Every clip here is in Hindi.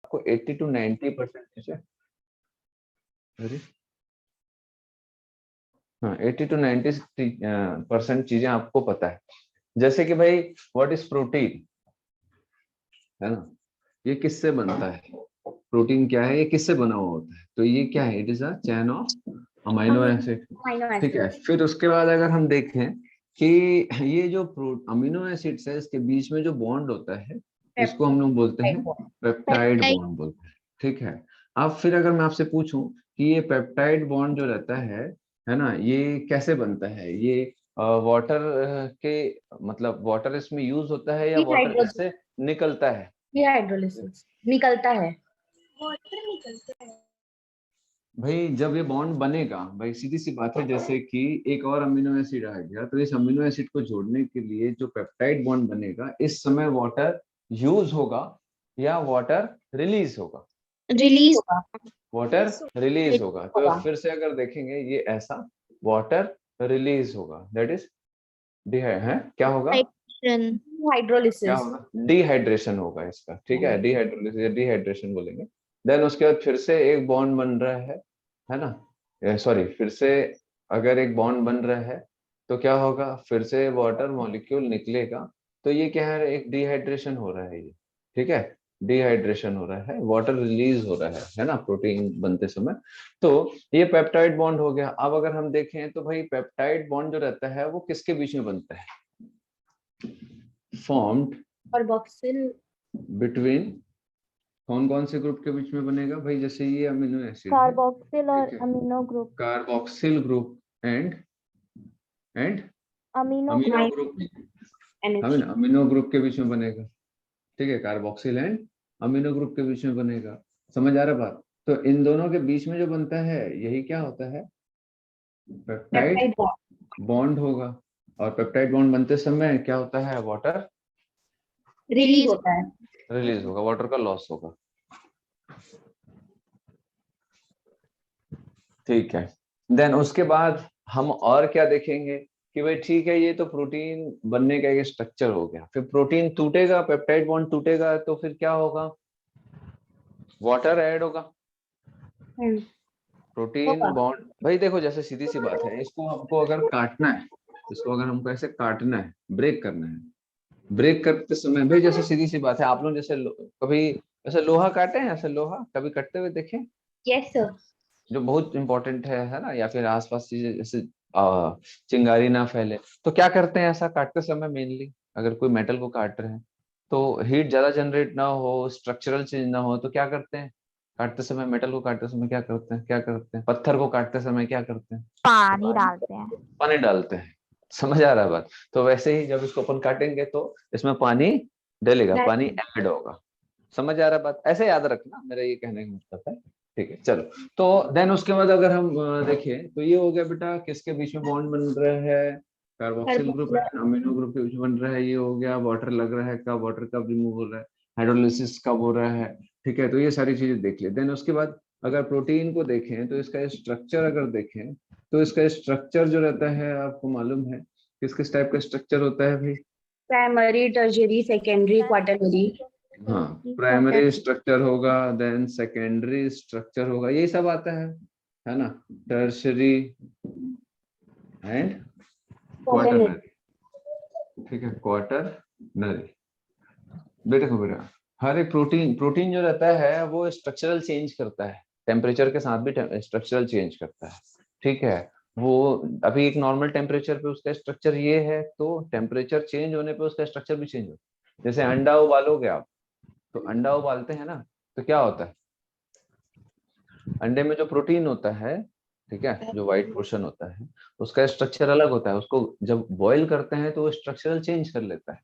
आपको 80 to 90% चीजें, अरे हाँ 80 to 90% चीजें आपको पता है। जैसे कि भाई व्हाट इज प्रोटीन, है ना, ये किससे बनता है, प्रोटीन क्या है, ये किससे बना हुआ होता है, तो ये क्या है, it is a chain of amino acid. ठीक है, फिर उसके बाद अगर हम देखें कि ये जो अमीनो एसिड्स है इसके बीच में जो बॉन्ड होता है इसको हम लोग बोलते हैं पेप्टाइड बॉन्ड बोलते हैं। ठीक है, अब फिर अगर मैं आपसे पूछूं कि ये पेप्टाइड बॉन्ड जो रहता है ना, ये कैसे बनता है, ये वाटर के मतलब वाटर इसमें यूज होता है या वाटर इससे निकलता है? डिहाइड्रोलिसिस निकलता है, वाटर निकलता है भाई। जब ये बॉन्ड बनेगा भाई, सीधी सी बात है, जैसे कि एक और अमीनो एसिड आ गया तो इस अमीनो एसिड को जोड़ने के लिए जो पेप्टाइड बॉन्ड बनेगा इस समय वाटर यूज होगा या वाटर रिलीज होगा? रिलीज होगा, वाटर रिलीज होगा। तो फिर से अगर देखेंगे ये ऐसा वाटर रिलीज होगा, दैट इज क्या होगा, क्या हाइड्रोलिसिस। होगा, डिहाइड्रेशन होगा इसका। ठीक है, डिहाइड्रोलिसिस या डिहाइड्रेशन बोलेंगे। देन उसके बाद फिर से एक बॉन्ड बन रहा है ना, सॉरी, फिर से अगर एक बॉन्ड बन रहा है तो क्या होगा, फिर से वाटर मॉलिक्यूल निकलेगा। तो ये क्या है, एक डिहाइड्रेशन हो रहा है ये। ठीक है, डिहाइड्रेशन हो रहा है, वाटर रिलीज हो रहा है ना, प्रोटीन बनते समय। तो ये पेप्टाइड बॉन्ड हो गया। अब अगर हम देखें तो भाई पेप्टाइड बॉन्ड जो रहता है वो किसके बीच में बनता है, फॉर्म्ड कार्बोक्सिल बिटवीन, कौन कौन से ग्रुप के बीच में बनेगा भाई, जैसे ये अमीनो एसिड है, कार्बोक्सिल और ठीक है, amino group, carboxyl group and amino amino group, है ना, अमीनो ग्रुप के बीच में बनेगा। ठीक है, कार्बोक्सिल एंड अमीनो ग्रुप के बीच में बनेगा। समझ आ रहा बात? तो इन दोनों के बीच में जो बनता है यही क्या होता है, पेप्टाइड बॉन्ड होगा। और पेप्टाइड बॉन्ड बनते समय क्या होता है, वाटर रिलीज होता है। रिलीज होगा, वाटर का लॉस होगा। ठीक है, देन उसके बाद हम और क्या देखेंगे कि भाई ठीक है, ये तो प्रोटीन बनने का एक स्ट्रक्चर हो गया। फिर प्रोटीन टूटेगा, पेप्टाइड बॉन्ड टूटेगा तो फिर क्या होगा, वाटर ऐड होगा। प्रोटीन बॉन्ड भाई देखो, जैसे सीधी सी बात है, इसको हमको अगर काटना है, इसको अगर हमको ऐसे काटना है, ब्रेक करना है, ब्रेक करते समय भाई जैसे सीधी सी बात है, आप लोग जैसे कभी ऐसे लोहा काटे हैं, ऐसे लोहा कभी कटते हुए देखे? Yes sir. जो बहुत इंपॉर्टेंट है ना, या फिर आसपास चीजें जैसे चिंगारी ना फैले, तो क्या करते हैं ऐसा काटते समय मेनली, अगर कोई मेटल को काट रहे हैं तो हीट ज्यादा जनरेट ना हो, स्ट्रक्चरल चेंज ना हो, तो क्या करते हैं काटते समय, मेटल को काटते समय क्या करते हैं, पत्थर को काटते समय क्या करते हैं, पानी डालते हैं। पानी डालते हैं। समझ आ रहा है बात? तो वैसे ही जब इसको अपन काटेंगे तो इसमें पानी डलेगा, पानी ऐड होगा। समझ आ रहा है बात? ऐसे याद रखना, मेरा ये कहने का मतलब है। ठीक है, चलो। तो देन उसके बाद अगर हम देखें तो ये हो गया बेटा, किसके बीच में बॉन्ड बन रहा है, carboxyl group and amino group के बीच में बन रहा है, ये हो गया। वाटर लग रहा है, कब वाटर कब रिमूव हो रहा है, हाइड्रोलिसिस कब हो रहा है। ठीक है, तो ये सारी चीजें देख ले। देन उसके बाद अगर प्रोटीन को देखें तो इसका स्ट्रक्चर अगर देखें तो इसका स्ट्रक्चर जो रहता है आपको मालूम है किस किस टाइप का स्ट्रक्चर होता है भाई? Primary, tertiary, secondary, quaternary. हाँ, प्राइमरी स्ट्रक्चर होगा, देन सेकेंडरी स्ट्रक्चर होगा, यही सब आता है ना, टर्शरी एंड क्वाटरनरी। ठीक है, क्वाटरनरी। देखो बेटा, हर एक प्रोटीन प्रोटीन जो रहता है वो स्ट्रक्चरल चेंज करता है, टेम्परेचर के साथ भी स्ट्रक्चरल चेंज करता है। ठीक है, वो अभी एक नॉर्मल टेम्परेचर पे उसका स्ट्रक्चर ये है, तो टेम्परेचर चेंज होने पे उसका स्ट्रक्चर भी चेंज होता है। जैसे अंडा उबालोगे आप, तो अंडा उबालते हैं ना, तो क्या होता है, अंडे में जो प्रोटीन होता है, ठीक है, जो व्हाइट पोर्शन होता है उसका स्ट्रक्चर अलग होता है। उसको जब बॉईल करते हैं तो वो स्ट्रक्चरल चेंज कर लेता है,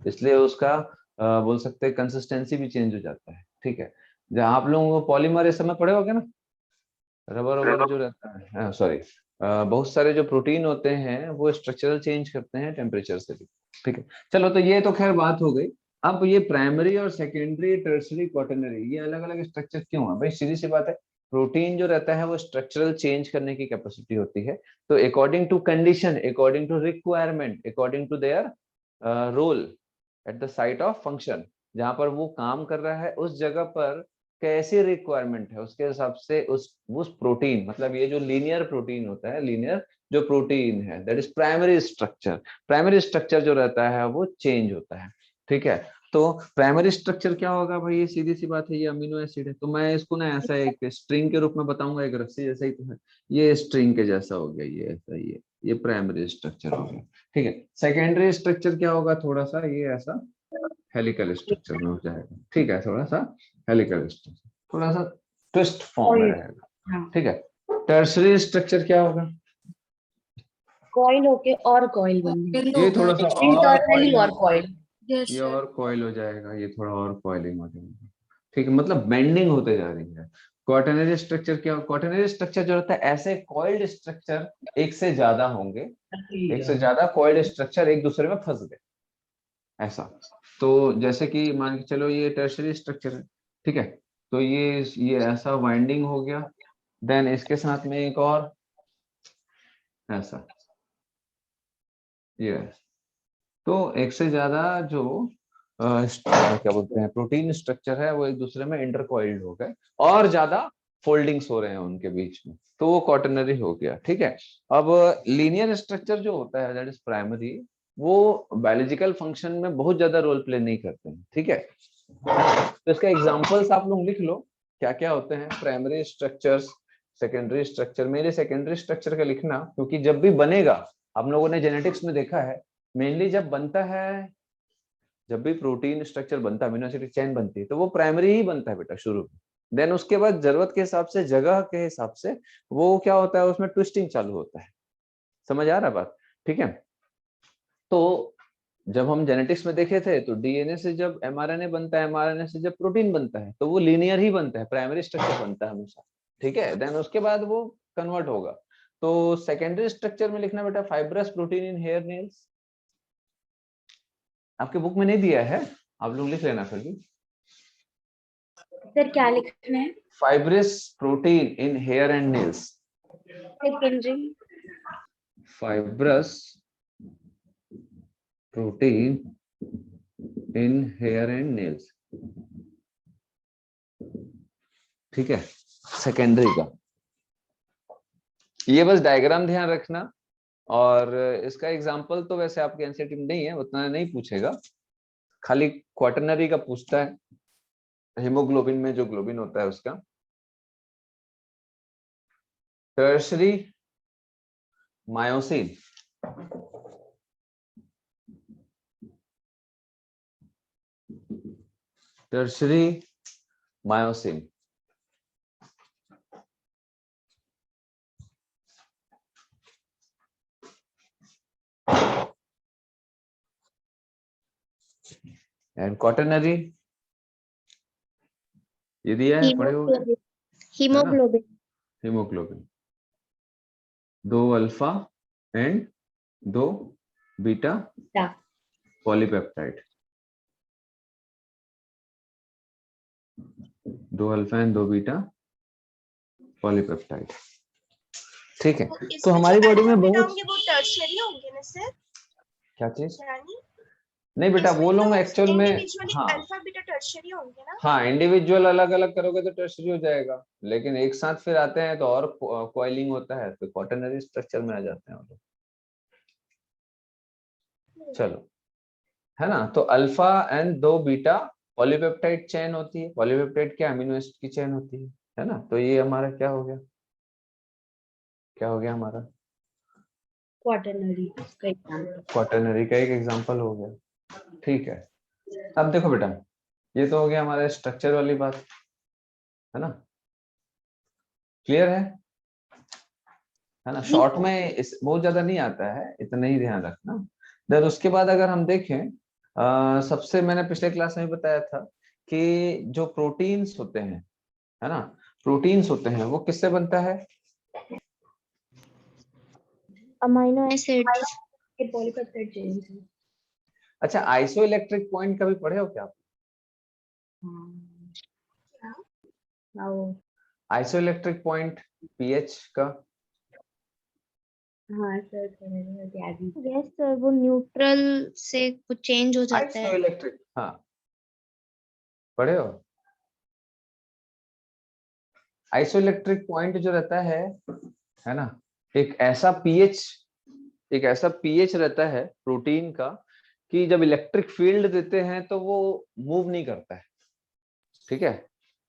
इसलिए उसका बोल सकते हैं कंसिस्टेंसी भी चेंज हो जाता है। ठीक है, जहाँ आप लोगों को पॉलीमर इस समय पढ़े होगे ना, रबर वबर जो रहता है, सॉरी, बहुत सारे जो प्रोटीन होते हैं वो स्ट्रक्चरल चेंज करते हैं टेम्परेचर से भी। ठीक है, चलो, तो ये तो खैर बात हो गई। अब ये प्राइमरी और सेकेंडरी, टर्सरी, क्वाटरनरी, ये अलग अलग स्ट्रक्चर क्यों है भाई? सीधी सी बात है, प्रोटीन जो रहता है वो स्ट्रक्चरल चेंज करने की कैपेसिटी होती है। तो according to condition, according to requirement, according to their role at the site of function, जहां पर वो काम कर रहा है उस जगह पर कैसी रिक्वायरमेंट है उसके हिसाब से उस प्रोटीन, मतलब ये जो लीनियर प्रोटीन होता है, लीनियर जो प्रोटीन है, that is primary structure. Primary structure जो रहता है वो चेंज होता है, ठीक है। तो प्राइमरी स्ट्रक्चर क्या होगा भाई, ये सीधी सी बात है, ये अमीनो एसिड है। तो मैं इसको ना ऐसा एक स्ट्रिंग के रूप में बताऊंगा, एक रस्सी जैसा ही तो है, ये स्ट्रिंग के जैसा हो गया, ये ऐसा, ये प्राइमरी स्ट्रक्चर हो गया, ठीक है। सेकेंडरी स्ट्रक्चर क्या होगा, थोड़ा सा ये ऐसा हेलिकल स्ट्रक्चर में हो जाएगा, ठीक है, थोड़ा सा हेलिकल स्ट्रक्चर, थोड़ा सा ट्विस्ट फॉर्म में रहेगा, ठीक है। टर्सरी स्ट्रक्चर क्या होगा, कॉइल होके और कॉइल बन ये थोड़ा सा और इंटरनली और coiling, कॉइल। ये और कॉइल हो जाएगा, ये थोड़ा और कॉइलिंग हो जाएगा, ठीक है, मतलब बेंडिंग होते जा रही है। क्वाटरनरी स्ट्रक्चर क्या, क्वाटरनरी स्ट्रक्चर जो होता है, ऐसे कॉइल्ड स्ट्रक्चर एक से ज्यादा होंगे, एक से ज्यादा कॉइल्ड स्ट्रक्चर एक दूसरे में फंस गए, ऐसा। तो जैसे कि मान के चलो ये टर्शरी स्ट्रक्चर है, ठीक है, तो ये ऐसा वाइंडिंग हो गया, देन इसके साथ में एक और ऐसा, ये, तो एक से ज्यादा जो क्या बोलते हैं प्रोटीन स्ट्रक्चर है वो एक दूसरे में इंटरकॉइल्ड हो गए और ज्यादा फोल्डिंग्स हो रहे हैं उनके बीच में, तो वो क्वाटरनरी हो गया, ठीक है। अब लीनियर स्ट्रक्चर जो होता है, दैट इज प्राइमरी, वो बायोलॉजिकल फंक्शन में बहुत ज्यादा रोल प्ले नहीं करते हैं, ठीक है। तो इसका एग्जांपल्स आप लोग लिख लो, क्या क्या होते हैं प्राइमरी स्ट्रक्चर्स, सेकेंडरी स्ट्रक्चर। मेरे सेकेंडरी स्ट्रक्चर का लिखना, क्योंकि जब भी बनेगा, आप लोगों ने जेनेटिक्स में देखा है, मेनली जब बनता है, जब भी प्रोटीन स्ट्रक्चर बनता है, अमीनो एसिड चेन बनती है, तो वो प्राइमरी ही बनता है बेटा शुरू में। देन उसके बाद जरूरत के हिसाब से, जगह के हिसाब से वो क्या होता है, उसमें ट्विस्टिंग चालू होता है। समझ आ रहा है बात, ठीक है। तो जब हम जेनेटिक्स में देखे थे, तो डीएनए से जब एमआरएनए बनता है, एमआरएनए से जब प्रोटीन बनता है, तो वो लीनियर ही बनता है, प्राइमरी स्ट्रक्चर बनता है हमेशा, ठीक है। देन उसके बाद वो कन्वर्ट होगा। तो सेकेंडरी स्ट्रक्चर में लिखना बेटा, fibrous protein in hair nails, आपके बुक में नहीं दिया है, आप लोग लिख लेना फिर भी। सर क्या लिखना है? Fibrous protein in hair and nails, secondary fibrous protein in hair and nails, ठीक है, सेकेंडरी का। ये बस डायग्राम ध्यान रखना, और इसका एग्जांपल तो वैसे आपके एनसीईआरटी में नहीं है, उतना नहीं पूछेगा, खाली क्वाटरनरी का पूछता है, हीमोग्लोबिन में जो ग्लोबिन होता है उसका। Tertiary myosin, tertiary myosin, and quaternary, ये दिया है, पढ़े होगे, है ना, haemoglobin. Haemoglobin, 2 alpha and 2 beta polypeptide, 2 alpha and 2 beta polypeptide, ठीक है। तो हमारी बॉडी में बहुत, वो टर्शियरी होंगे ना सर, क्या चीज, यानी नहीं बेटा वो लोग एक्चुअल में, इंडिविजुअली हाँ अल्फा बीटा टर्शियरी होंगे ना। हाँ, इंडिविजुअल अलग अलग करोगे तो टर्शरी हो जाएगा, लेकिन एक साथ फिर आते हैं तो और कॉइलिंग होता है, तो क्वाटरनरी स्ट्रक्चर में आ जाते हैं वो लोग। चलो, है ना। तो alpha and 2 beta polypeptide chain होती है, पॉलीपेप्टाइड क्या, अमीनो एसिड की चेन होती है ना। तो ये हमारा क्या हो गया, क्या हो गया हमारा, क्वाटरनरी का एग्जांपल। क्वाटरनरी का एक एग्जांपल हो गया, ठीक है। अब देखो बेटा, ये तो हो गया हमारे स्ट्रक्चर वाली बात, है ना, क्लियर है ना। शॉर्ट में इस बहुत ज्यादा नहीं आता है, इतना ही ध्यान रखना। देन उसके बाद अगर हम देखें, सबसे मैंने पिछले क्लास में बताया था कि जो प्रोटीन्स होते हैं, है ना, प्रोटीन्स होते हैं वो किससे बनता है, अमीनो एसिड्स के पॉलीपेप्टाइड चेन से। अच्छा, आइसो इलेक्ट्रिक पॉइंट कभी पढ़े हो क्या आप, आइसो इलेक्ट्रिक पॉइंट पीएच का, हाँ सर, यस सर, वो न्यूट्रल से कुछ चेंज हो जाता आइसो है। इलेक्ट्रिक, हाँ, पढ़े हो, आइसोइलेक्ट्रिक पॉइंट जो रहता है ना, एक ऐसा पीएच रहता है प्रोटीन का कि जब इलेक्ट्रिक फील्ड देते हैं तो वो मूव नहीं करता है, ठीक है।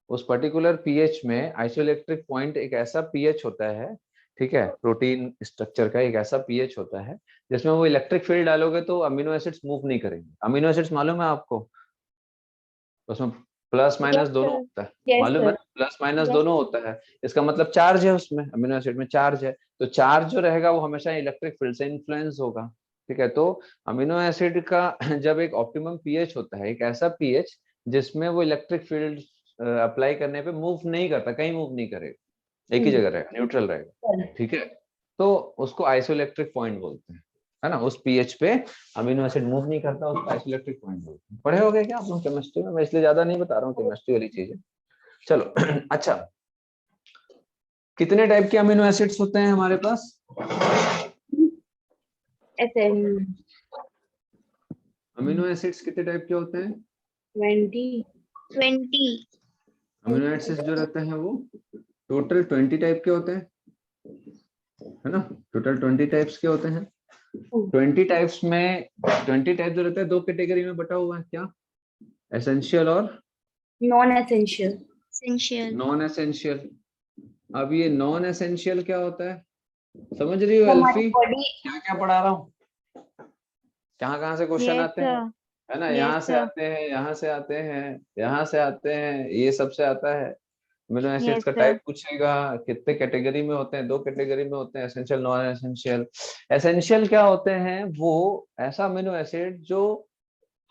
उस पर्टिकुलर पीएच में आइसोइलेक्ट्रिक पॉइंट एक ऐसा पीएच होता है, ठीक है, प्रोटीन स्ट्रक्चर का एक ऐसा पीएच होता है जिसमें वो इलेक्ट्रिक फील्ड डालोगे तो अमीनो एसिड्स मूव नहीं करेंगे। अमीनो एसिड्स मालूम है आपको, उसमें प्लस माइनस Yes, दोनों sir. होता है, Yes, मालूम है, sir. Plus minus Yes. दोनों होता है। इसका मतलब चार्ज है उसमें, अमीनो एसिड में चार्ज है, तो चार्ज जो रहेगा वो हमेशा इलेक्ट्रिक फील्ड से इन्फ्लुएंस होगा, ठीक है। तो अमीनो एसिड का जब एक ऑप्टिमम पीएच होता है, एक ऐसा पीएच जिसमें वो इलेक्ट्रिक फील्ड अप्लाई करने पे मूव नहीं करता, कहीं मूव नहीं करेगा, एक ही जगह रहेगा, न्यूट्रल रहेगा, ठीक है। तो उसको आइसोइलेक्ट्रिक पॉइंट बोलते हैं, है ना। उस पीएच पे अमीनो एसिड मूव नहीं करता, उसको आइसोइलेक्ट्रिक पॉइंट बोलते हैं। पढ़े होगे क्या आप लोग केमिस्ट्री में? मैं इसलिए ज्यादा नहीं बता रहा हूँ केमिस्ट्री वाली चीजें। चलो अच्छा, कितने टाइप के अमीनो एसिड्स होते हैं हमारे पास? SM. अमीनो एसिड्स कितने टाइप के होते हैं? 20. अमीनो एसिड्स जो रहते हैं वो टोटल 20 टाइप के होते हैं, है ना। टोटल 20 टाइप्स के होते हैं। 20 टाइप्स में 20 टाइप जो रहता है दो कैटेगरी में बटा हुआ है, क्या? एसेंशियल और Non-essential. Non essential. अब ये नॉन एसेंशियल क्या होता है, समझ रही हो हमारी एल्फी? बॉडी. क्या क्या पढ़ा रहा हूँ, कहाँ से क्वेश्चन आते हैं, है ना। यहाँ से आते हैं, यहाँ से आते हैं, यहाँ से आते हैं, ये सबसे आता है। अमीनो एसिड्स का टाइप पूछेगा, कितने कैटेगरी में होते हैं, दो कैटेगरी में होते हैं, एसेंशियल नॉन एसेंशियल। एसेंशियल क्या होते हैं, वो ऐसा अमीनो एसिड जो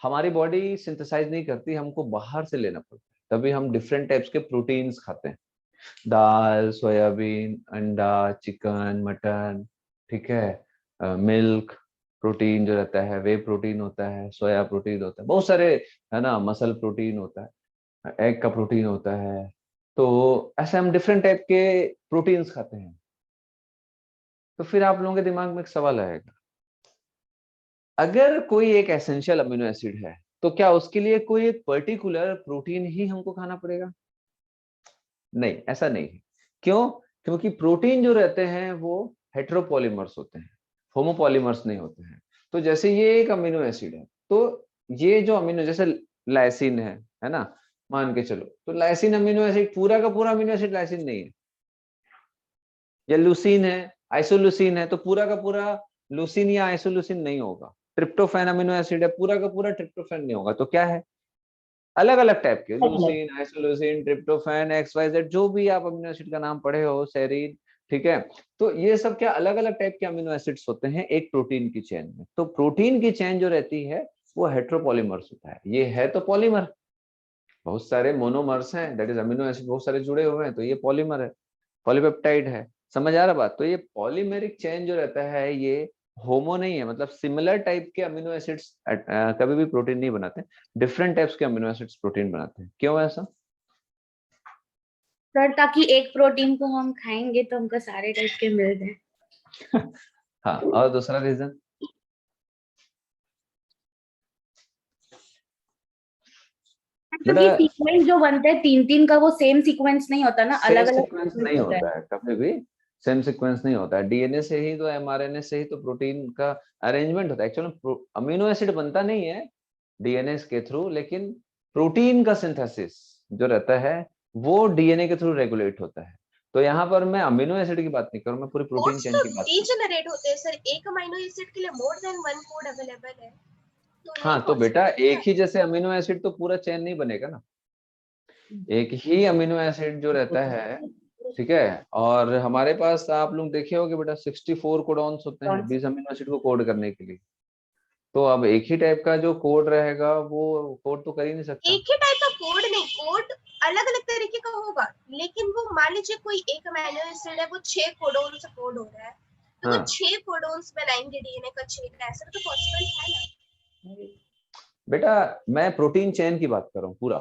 हमारी बॉडी सिंथेसाइज नहीं करती, हमको बाहर से लेना पड़ता है, तभी हम डिफरेंट टाइप्स के प्रोटीन्स खाते हैं, दाल, सोयाबीन, अंडा, चिकन, मटन, ठीक है, मिल्क प्रोटीन जो रहता है, वे प्रोटीन होता है, सोया प्रोटीन होता है, बहुत सारे, है ना, मसल प्रोटीन होता है, एग का प्रोटीन होता है। तो ऐसे हम डिफरेंट टाइप के प्रोटीन्स खाते हैं। तो फिर आप लोगों के दिमाग में एक सवाल आएगा, अगर कोई एक एसेंशियल अमीनो एसिड है तो क्या उसके लिए कोई एक पर्टिकुलर प्रोटीन ही हमको खाना पड़ेगा? नहीं, ऐसा नहीं है। क्यों? क्योंकि प्रोटीन जो रहते हैं वो हेट्रोपॉलीमर्स होते हैं, होमोपॉलीमर्स नहीं होते हैं। तो जैसे ये एक अमीनो एसिड है, तो ये जो अमीनो, जैसे लाइसिन है ना, मान के चलो, तो लाइसिन अमीनो एसिड पूरा का पूरा अमीनो एसिड लाइसिन नहीं है। या लुसीन है, आइसोलुसीन है, तो पूरा का पूरा लुसीन या आइसोलुसीन नहीं होगा। ट्रिप्टोफैन अमीनो एसिड है, पूरा का पूरा ट्रिप्टोफैन नहीं होगा। तो क्या है, अलग अलग टाइप के, लुसीन, आइसोलुसीन, ट्रिप्टोफैन, XYZ, जो भी आप अमीनो एसिड का नाम पढ़े हो, सेरीन, ठीक है। तो ये सब क्या अलग अलग टाइप के अमीनो एसिड्स होते हैं एक प्रोटीन की चेन में। तो प्रोटीन की चेन जो रहती है वो हेट्रोपॉलीमर्स होता है। ये है तो पॉलीमर, बहुत सारे मोनोमर्स हैं, दैट इज अमीनो एसिड बहुत सारे जुड़े हुए हैं, तो ये पॉलीमर है, पॉलीपेप्टाइड है। समझ आ रहा बात? तो ये पॉलीमेरिक चेन जो रहता है ये होमो नहीं है, मतलब सिमिलर टाइप के अमीनो एसिड्स कभी भी प्रोटीन नहीं बनाते, डिफरेंट टाइप्स के अमीनो एसिड्स प्रोटीन बनाते हैं। क्यों ऐसा? सर, ताकि एक प्रोटीन को हम खाएंगे तो हमको सारे टाइप के मिल जाए। हाँ, और दूसरा रीजन? क्योंकि सीक्वेंस जो बनते हैं तीन तीन का, वो सेम सीक्वेंस नहीं होता ना, अलग अलग सीक्वेंस नहीं होता है, कभी भी सेम सीक्वेंस नहीं होता है। डीएनए से ही तो, mRNA से ही तो प्रोटीन का अरेंजमेंट होता है। एक्चुअली अमीनो एसिड बनता नहीं है डीएनए के थ्रू, लेकिन प्रोटीन का सिंथेसिस जो रहता है वो डीएनए के थ्रू रेगुलेट होता है। तो यहाँ पर मैं अमीनो एसिड की बात नहीं करूँ, मैं पूरी प्रोटीन कोड्स चेन तो की बात करूँ। डीजेनरेट होते हैं सर, एक अमीनो एसिड के लिए more than one code available है, तो नहीं हाँ, तो बेटा पॉसिबल है एक ही जैसे अमीनो एसिड तो पूरा चेन नहीं बनेगा ना, एक ही अमीनो एसिड जो रहता है, ठीक है। और हमारे पास आप लोग देखे होगे बेटा 64 कोडॉन्स होते हैं 20 अमीनो एसिड को कोड करने के लिए। तो अब एक ही टाइप का जो कोड रहेगा वो कोड तो कर ही नहीं सकता। एक ही टाइप का कोड नहीं, कोड अलग अलग तरीके का होगा, लेकिन वो मान लीजिए कोई एक अमीनो एसिड है, वो 6 कोडोन से कोड हो रहा है, तो वो 6 कोडोन्स बनाएंगे डीएनए का चेन, ऐसा तो पॉसिबल है ना। बेटा मैं प्रोटीन चेन की बात कर रहा हूँ पूरा,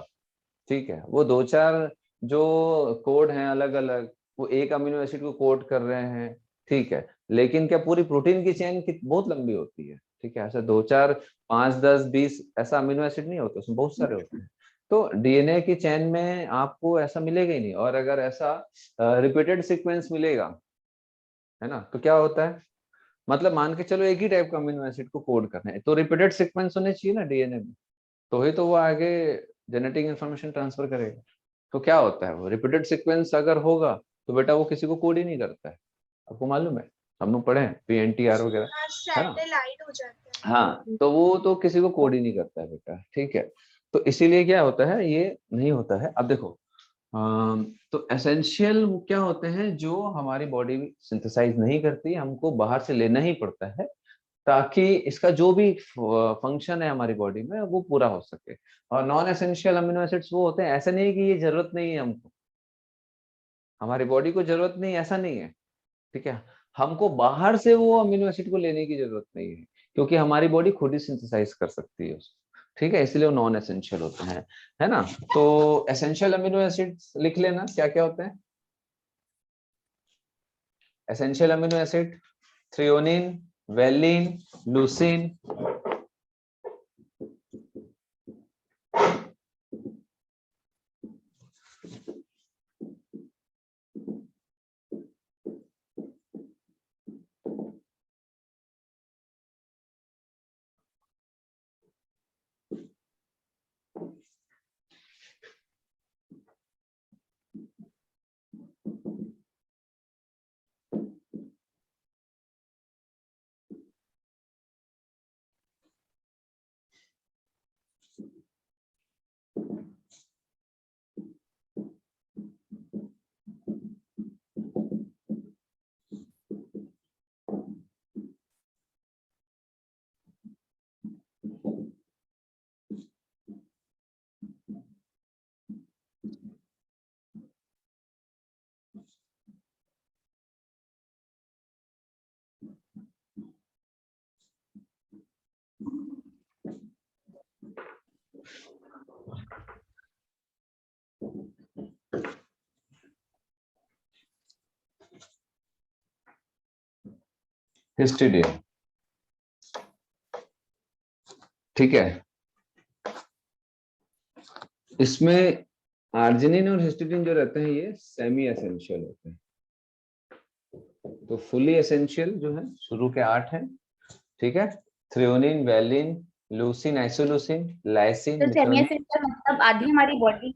ठीक है। वो दो चार जो कोड हैं अलग अलग, वो एक अमीनो एसिड को कोड कर रहे हैं, ठीक है। लेकिन क्या पूरी प्रोटीन की चेन की बहुत लंबी होती है, ठीक है। ऐसा 2 4 5 10 20 ऐसा अमीनो एसिड नहीं होता, उसमें बहुत सारे होते हैं। तो डीएनए की चेन में आपको ऐसा मिलेगा ही नहीं, और अगर ऐसा रिपीटेड सीक्वेंस मिलेगा, है ना, तो क्या होता है, मतलब मान के चलो एक ही टाइप का अमीनो एसिड को कोड करना है, तो रिपीटेड सीक्वेंस होने चाहिए ना डीएनए में, तो ही तो वो आगे जेनेटिक इंफॉर्मेशन ट्रांसफर करेगा। तो क्या होता है, वो रिपीटेड सीक्वेंस अगर होगा तो बेटा वो किसी को कोड ही नहीं करता है, आपको मालूम है, हम लोग पढ़े हैं पीएनटीआर वगैरह, है ना। सैटेलाइट हो जाता है। हाँ, तो वो तो किसी को कोड ही नहीं करता है बेटा, ठीक है। तो इसीलिए क्या होता है, ये नहीं होता है। अब देखो, तो एसेंशियल क्या होते हैं जो हमारी बॉडी सिंथेसाइज नहीं करती, हमको बाहर से लेना ही पड़ता है ताकि इसका जो भी फंक्शन है हमारी बॉडी में वो पूरा हो सके। और नॉन एसेंशियल अमीनो एसिड्स वो होते हैं, ऐसा नहीं है कि ये जरूरत नहीं है हमको, हमारी बॉडी को जरूरत नहीं, ऐसा नहीं है, ठीक है। हमको बाहर से वो अमीनो एसिड को लेने की जरूरत नहीं है, क्योंकि हमारी बॉडी खुद ही सिंथेसाइज कर सकती है उसको, ठीक है, इसलिए वो नॉन एसेंशियल होते हैं, है ना। तो एसेंशियल अमीनो एसिड्स लिख लेना क्या क्या होते हैं। Essential amino acid threonine, valine, leucine, histidine, ठीक है। इसमें आर्जिनिन और हिस्टिडिन जो रहते हैं ये सेमी एसेंशियल होते हैं। तो फुली एसेंशियल जो है शुरू के 8 हैं, ठीक है। Threonine, valine, leucine, isoleucine, lysine, तो सेमी मिथ्योनिन। एसेंशियल मतलब आधी हमारी बॉडी।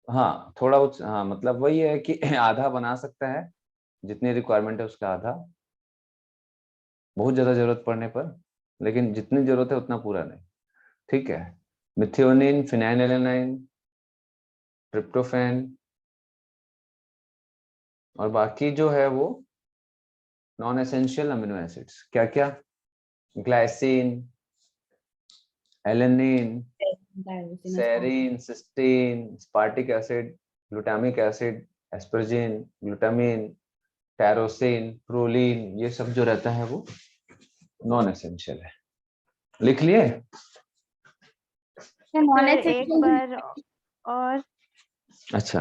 हाँ थोड़ा हाँ मतलब वही है कि आधा बना सकता है, जितनी रिक्वायरमेंट है उसका आधा, बहुत ज्यादा जरूरत पड़ने पर, लेकिन जितनी जरूरत है उतना पूरा नहीं, ठीक है। मिथ्योनिन, फिनाइलएलानाइन, ट्रिप्टोफैन, और बाकी जो है वो नॉन एसेंशियल अमीनो एसिड्स क्या क्या, glycine, alanine, serine, cysteine, aspartic acid, glutamic acid, asparagine, glutamine, tyrosine, proline, ये सब जो रहता है वो नॉन एसेंशियल है। लिख लिए? नॉन सर एक एसेंशियल। बार और। अच्छा,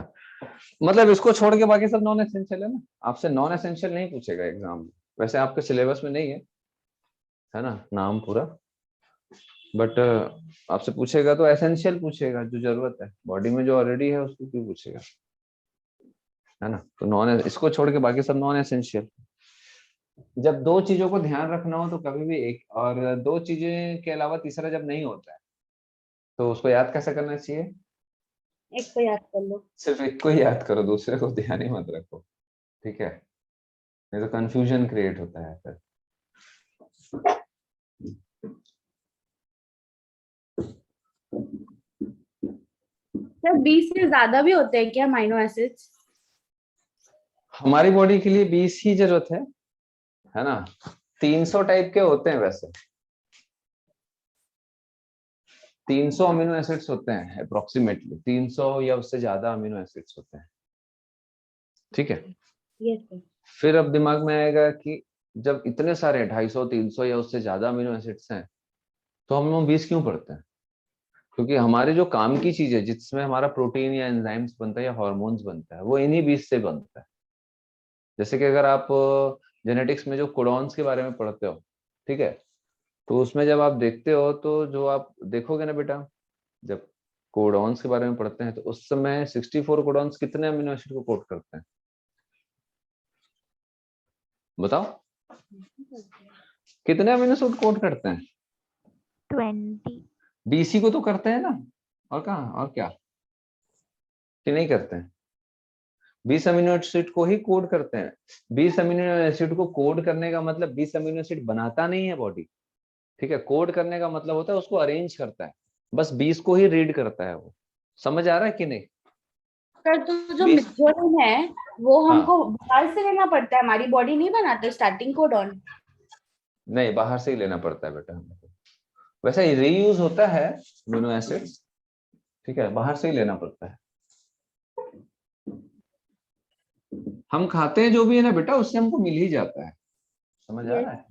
मतलब इसको छोड़ के बाकी सब नॉन एसेंशियल है ना, आपसे नॉन एसेंशियल नहीं पूछेगा एग्जाम में, वैसे आपके सिलेबस में नहीं है ना नाम पूरा, बट आपसे पूछेगा तो एसेंशियल पूछेगा, जो जरूरत है बॉडी में जो ऑलरेडी है उसको क्यों पूछेगा, है ना। तो नॉन, इसको छोड़ के बाकी सब नॉन एसेंशियल। जब दो चीजों को ध्यान रखना हो तो कभी भी एक, और दो चीजें के अलावा तीसरा जब नहीं होता है तो उसको याद कैसे करना चाहिए, एक को याद कर लो। सिर्फ एक को ही याद करो, दूसरे को ध्यान ही मत रखो, ठीक है, नहीं तो कंफ्यूजन क्रिएट होता है फिर। सर 20 से ज्यादा भी होते हैं क्या अमीनो एसिड्स? हमारी बॉडी के लिए 20 ही जरूरत है ना। 300 टाइप के होते हैं वैसे, 300 अमीनो एसिड्स होते हैं अप्रोक्सीमेटली, 300 या उससे ज्यादा अमीनो एसिड्स होते हैं, ठीक है। Yes sir. फिर अब दिमाग में आएगा कि जब इतने सारे 250, 300 या उससे ज्यादा अमीनो एसिड्स हैं तो हम लोग 20 क्यों पढ़ते हैं, क्योंकि हमारे जो काम की चीज है जिसमें हमारा प्रोटीन या एंजाइम्स बनता है या हॉर्मोन्स बनता है वो इन्हीं 20 से बनता है। जैसे कि अगर आप जेनेटिक्स में जो कोडॉन्स के बारे में पढ़ते हो, ठीक है, तो उसमें जब आप देखते हो तो जो आप देखोगे ना बेटा, जब कोडॉन्स के बारे में पढ़ते हैं, तो उस समय 64 कोडॉन्स कितने अमीनो एसिड को कोड करते हैं बताओ, कितने अमीनो एसिड कोड करते हैं? 20। बीसी को तो करते हैं ना, और कहाँ और क्या कि नहीं करते हैं? 20 अमीनो एसिड को ही कोड करते हैं। 20 अमीनो एसिड को कोड करने का मतलब 20 अमीनो एसिड बनाता नहीं है बॉडी, ठीक है। कोड करने का मतलब होता है उसको अरेंज करता है, बस 20 को ही रीड करता है वो। समझ आ रहा है कि नहीं? सर तो जो 20 मिथ्योनिन है वो हाँ हमको बाहर से लेना पड़ता है, हमारी बॉडी नहीं बनाते स्टार्टिंग कोडॉन। नहीं, बाहर से ही लेना पड़ता है बेटा हमको। वैसे रीयूज होता है अमीनो एसिड, ठीक है, बाहर से ही लेना पड़ता है। हम खाते हैं जो भी है ना बेटा, उससे हमको मिल ही जाता है। समझ आ रहा है?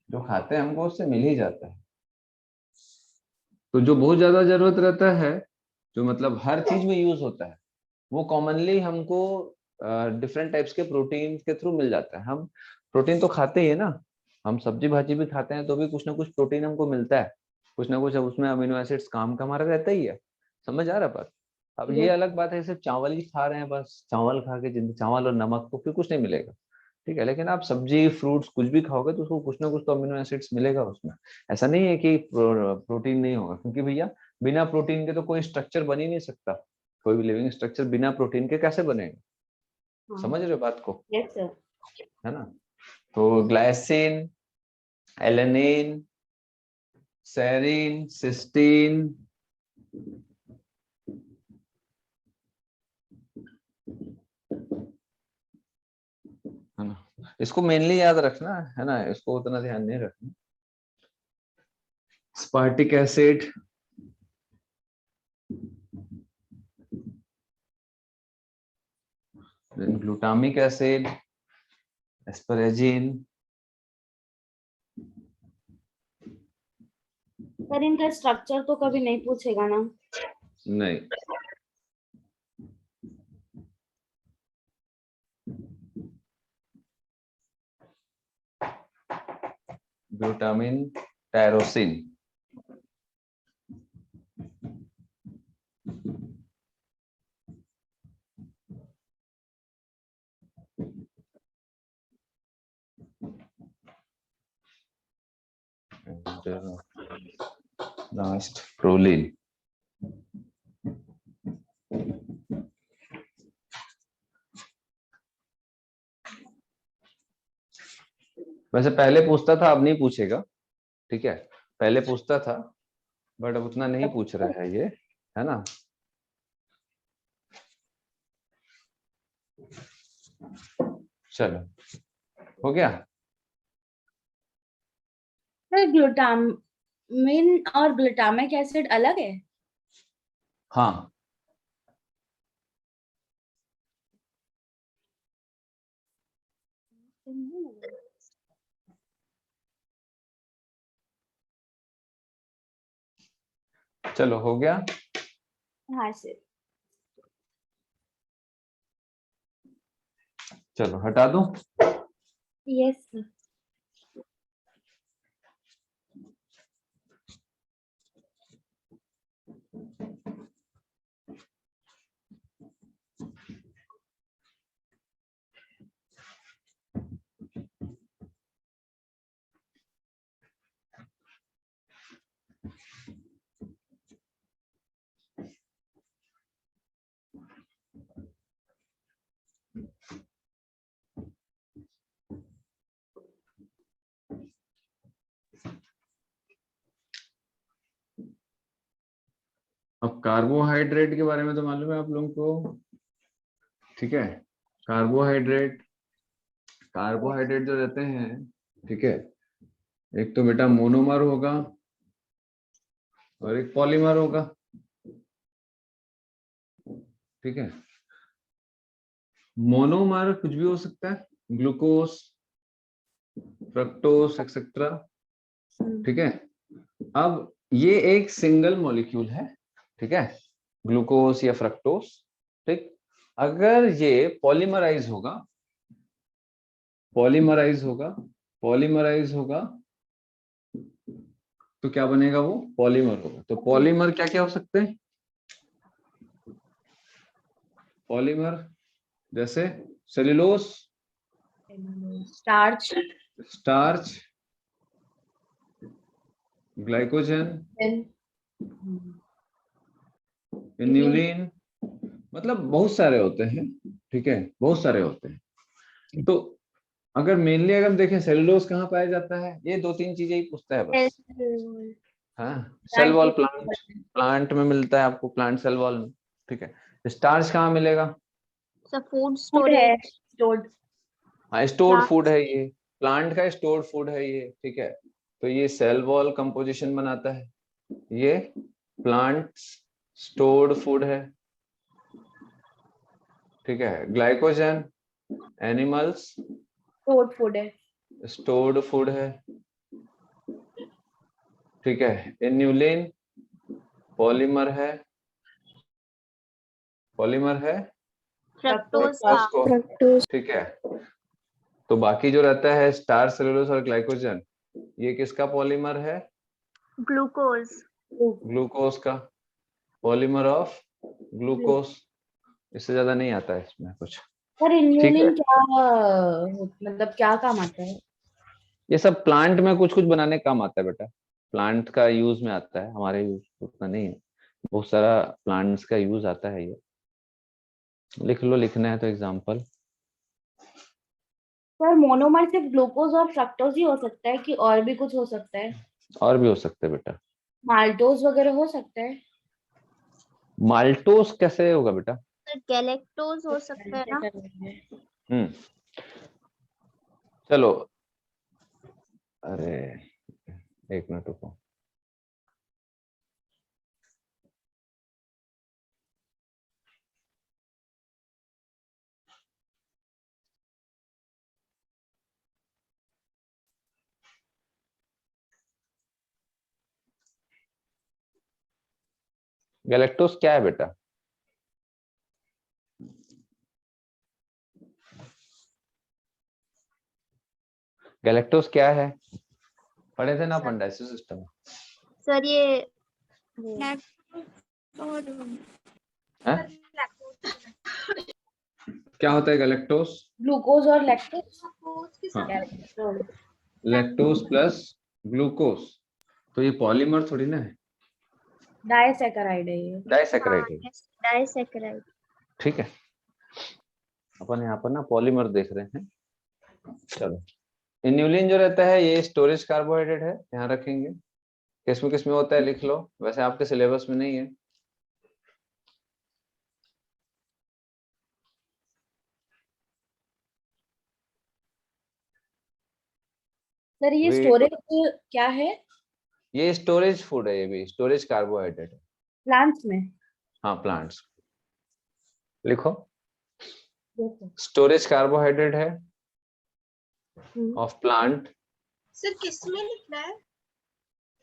जो खाते हैं हमको उससे मिल ही जाता है। तो जो बहुत ज्यादा जरूरत रहता है, जो मतलब हर चीज में यूज होता है, वो कॉमनली हमको डिफरेंट टाइप्स के प्रोटीन के थ्रू मिल जाता है। हम प्रोटीन तो खाते ही है ना, हम सब्जी भाजी भी खाते हैं तो भी कुछ ना कुछ प्रोटीन हमको मिलता है, कुछ ना कुछ उसमें अमीनो एसिड्स काम का हमारा रहता ही है। समझ आ रहा बात? अब ये अलग बात है सिर्फ चावल ही खा रहे हैं, बस चावल खा के जिंदगी, चावल और नमक, तो फिर कुछ नहीं मिलेगा, ठीक है। लेकिन आप सब्जी फ्रूट्स कुछ भी खाओगे तो उसको कुछ ना कुछ तो अमीनो एसिड्स मिलेगा उसमें। ऐसा नहीं है कि प्रोटीन नहीं होगा, क्योंकि भैया बिना प्रोटीन के तो कोई स्ट्रक्चर बन ही नहीं सकता। कोई भी लिविंग स्ट्रक्चर बिना प्रोटीन के कैसे बनेगा? समझ रहे हो बात को? Yes sir. है ना? तो ग्लाइसिन, एलेनिन, सेरिन, सिस्टीन, है ना, इसको मेनली याद रखना है ना, इसको उतना ध्यान नहीं रखना। Aspartic acid, glutamic acid, asparagine. Sir इनका स्ट्रक्चर तो कभी नहीं पूछेगा ना? नहीं, ग्लूटामिन, टायरोसिन। Last proline. वैसे पहले पूछता था, अब नहीं पूछेगा, ठीक है। पहले पूछता था बट अब उतना नहीं पूछ रहा है ये, है ना। चलो, हो गया। सर ग्लूटामिन और ग्लूटामिक एसिड अलग है? हाँ, चलो हो गया। हाँ सर। चलो हटा दूं। Yes sir. अब कार्बोहाइड्रेट के बारे में तो मालूम है आप लोगों को, ठीक है। कार्बोहाइड्रेट, कार्बोहाइड्रेट जो रहते हैं, ठीक है, एक तो बेटा मोनोमर होगा और एक पॉलीमर होगा, ठीक है। मोनोमर कुछ भी हो सकता है, ग्लूकोज, फ्रक्टोज एक्सेट्रा, ठीक है। अब ये एक सिंगल मॉलिक्यूल है, ठीक है, ग्लूकोज या फ्रक्टोज, ठीक। अगर ये पॉलीमराइज होगा, पॉलीमराइज होगा, पॉलीमराइज होगा, तो क्या बनेगा? वो पॉलीमर होगा। तो पॉलीमर क्या क्या हो सकते हैं? पॉलीमर जैसे cellulose, starch, starch, glycogen, inulin, मतलब बहुत सारे होते हैं। ठीक है, बहुत सारे होते हैं। तो अगर मेनली अगर देखें सेल्यूलोज कहाँ पाया जाता है, ये दो तीन चीजें ही पूछता है बस। हाँ, सेल वॉल प्लांट, प्लांट में मिलता है आपको, प्लांट सेल वॉल में। ठीक है, स्टार्च कहाँ मिलेगा? So food फूड है, storage. स्टोर्ड। हाँ, स्टोर्ड Plant फूड है ये, प्लांट का स्टोर्ड फूड है ये। ठीक है, तो ये सेल वॉल कंपोजिशन बनाता है, ये प्लांट स्टोर्ड फूड है। ठीक है, ग्लाइकोजन एनिमल्स स्टोर्ड फूड है। स्टोर्ड फूड है। ठीक है, इन्यूलिन पॉलीमर है, पॉलीमर है fructose का उसको। ठीक है, तो बाकी जो रहता है स्टार्च, सेलुलोज और ग्लाइकोजन, ये किसका पॉलीमर है? glucose. ग्लूकोज का, पॉलीमर ऑफ ग्लूकोज। इससे ज्यादा नहीं आता है इसमें कुछ। पर ठीक है, इन्यूलिन क्या मतलब क्या काम आता है? ये सब प्लांट में कुछ कुछ बनाने काम आता है बेटा, प्लांट का यूज में आता है, हमारे यूज उतना नहीं है। बहुत सारा प्लांट्स का यूज आता है ये, लिख लो, लिखना है तो एग्जांपल। सर मोनोमर सिर्फ ग्लूकोज और फ्रक्टोज ही हो सकता है कि और भी कुछ हो सकता है? और भी हो सकते हैं बेटा, माल्टोज वगैरह हो सकता है? माल्टोस कैसे होगा बेटा? galactose हो सकता है ना. हम्म, चलो, अरे एक मिनट रुको। गैलेक्टोस क्या है बेटा? गैलेक्टोस क्या है? पढ़े थे ना अपन डाइजेस्टिव सिस्टम। सर ये क्या होता है गैलेक्टोस? ग्लूकोज और लैक्टोज। हाँ, लैक्टोस प्लस ग्लूकोज, तो ये पॉलीमर थोड़ी ना है, डाइसैकेराइड है ये। डाइसैकेराइड है। डाइसैकेराइड. ठीक है, अपन यहाँ पर ना पॉलीमर देख रहे हैं। चलो, इन्यूलिन जो रहता है ये स्टोरेज कार्बोहाइड्रेट है, ध्यान रखेंगे। किसमें किसमें होता है लिख लो, वैसे आपके सिलेबस में नहीं है। सर ये वे स्टोरेज क्या है ये स्टोरेज फूड है, ये भी स्टोरेज कार्बोहाइड्रेट है। प्लांट्स में? हाँ, प्लांट्स लिखो, देखो। स्टोरेज कार्बोहाइड्रेट है ऑफ प्लांट। सर किसमें लिखना है?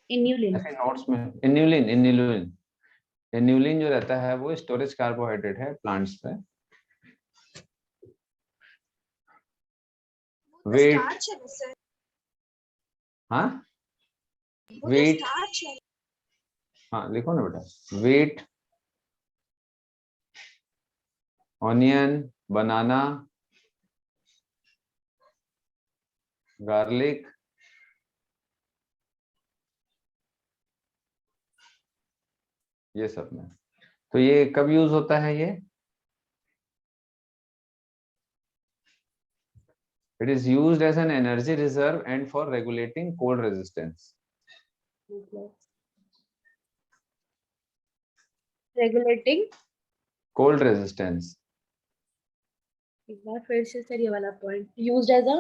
इन्यूलिन। ऐसे नोट्स में इन्यूलिन, इन्यूलिन, इन्यूलिन जो रहता है वो स्टोरेज कार्बोहाइड्रेट है प्लांट्स में। वेट, स्टार्च है ना सर? हाँ वो तो वेट, स्टार्च है। हाँ लिखो ना बेटा, वेट, ऑनियन, बनाना, गार्लिक, ये सब में। तो ये कब यूज होता है ये? It is used as an energy reserve and for regulating cold resistance. Regulating, cold resistance, एक बार फिर से सर ये वाला point, used as a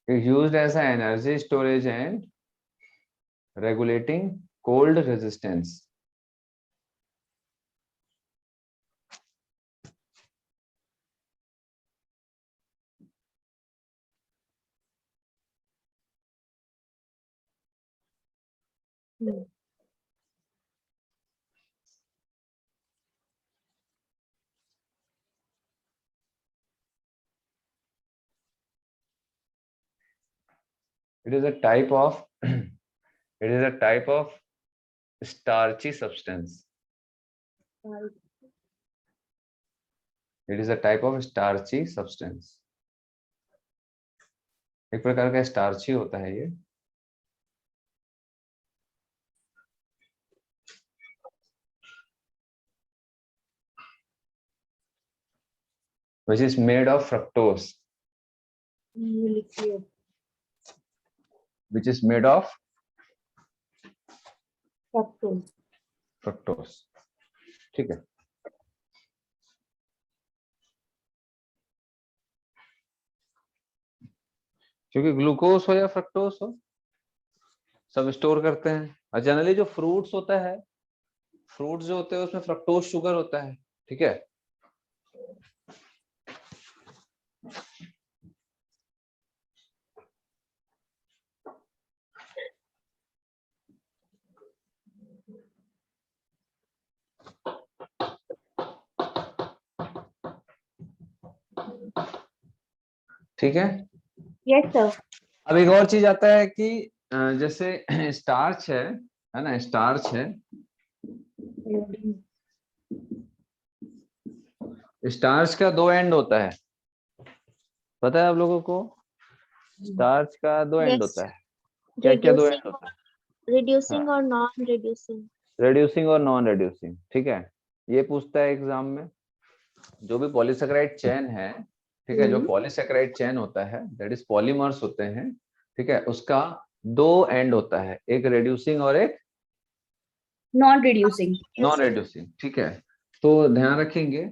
used as an energy storage and regulating cold resistance. It is a type of it is a type of starchy substance. It is a type of starchy substance, एक प्रकार का स्टार्च ही होता है ये। which is made of fructose, ये लिखिए which is made of fructose। fructose, ठीक है। क्योंकि ग्लूकोज हो या फ्रक्टोज हो सब स्टोर करते हैं, और जनरली जो फ्रूट्स होता है, फ्रूट्स जो होते हैं उसमें फ्रक्टोज शुगर होता है, ठीक है। ठीक है। Yes sir. अब एक और चीज आता है कि जैसे स्टार्च है ना, स्टार्च है, स्टार्च का दो एंड होता है, पता है आप लोगों को? स्टार्च का दो एंड Yes. होता है, क्या क्या दो एंड Reducing, होता है? reducing or non-reducing. रिड्यूसिंग और नॉन रिड्यूसिंग, ठीक है। ये पूछता है एग्जाम में, जो भी पॉलीसेकेराइड चेन है, ठीक है, जो पॉलीसेकेराइड चेन होता है दैट इज पॉलीमर्स होते हैं, ठीक है, उसका दो एंड होता है, एक रिड्यूसिंग और एक नॉन रिड्यूसिंग। नॉन रिड्यूसिंग, ठीक है। तो ध्यान रखेंगे,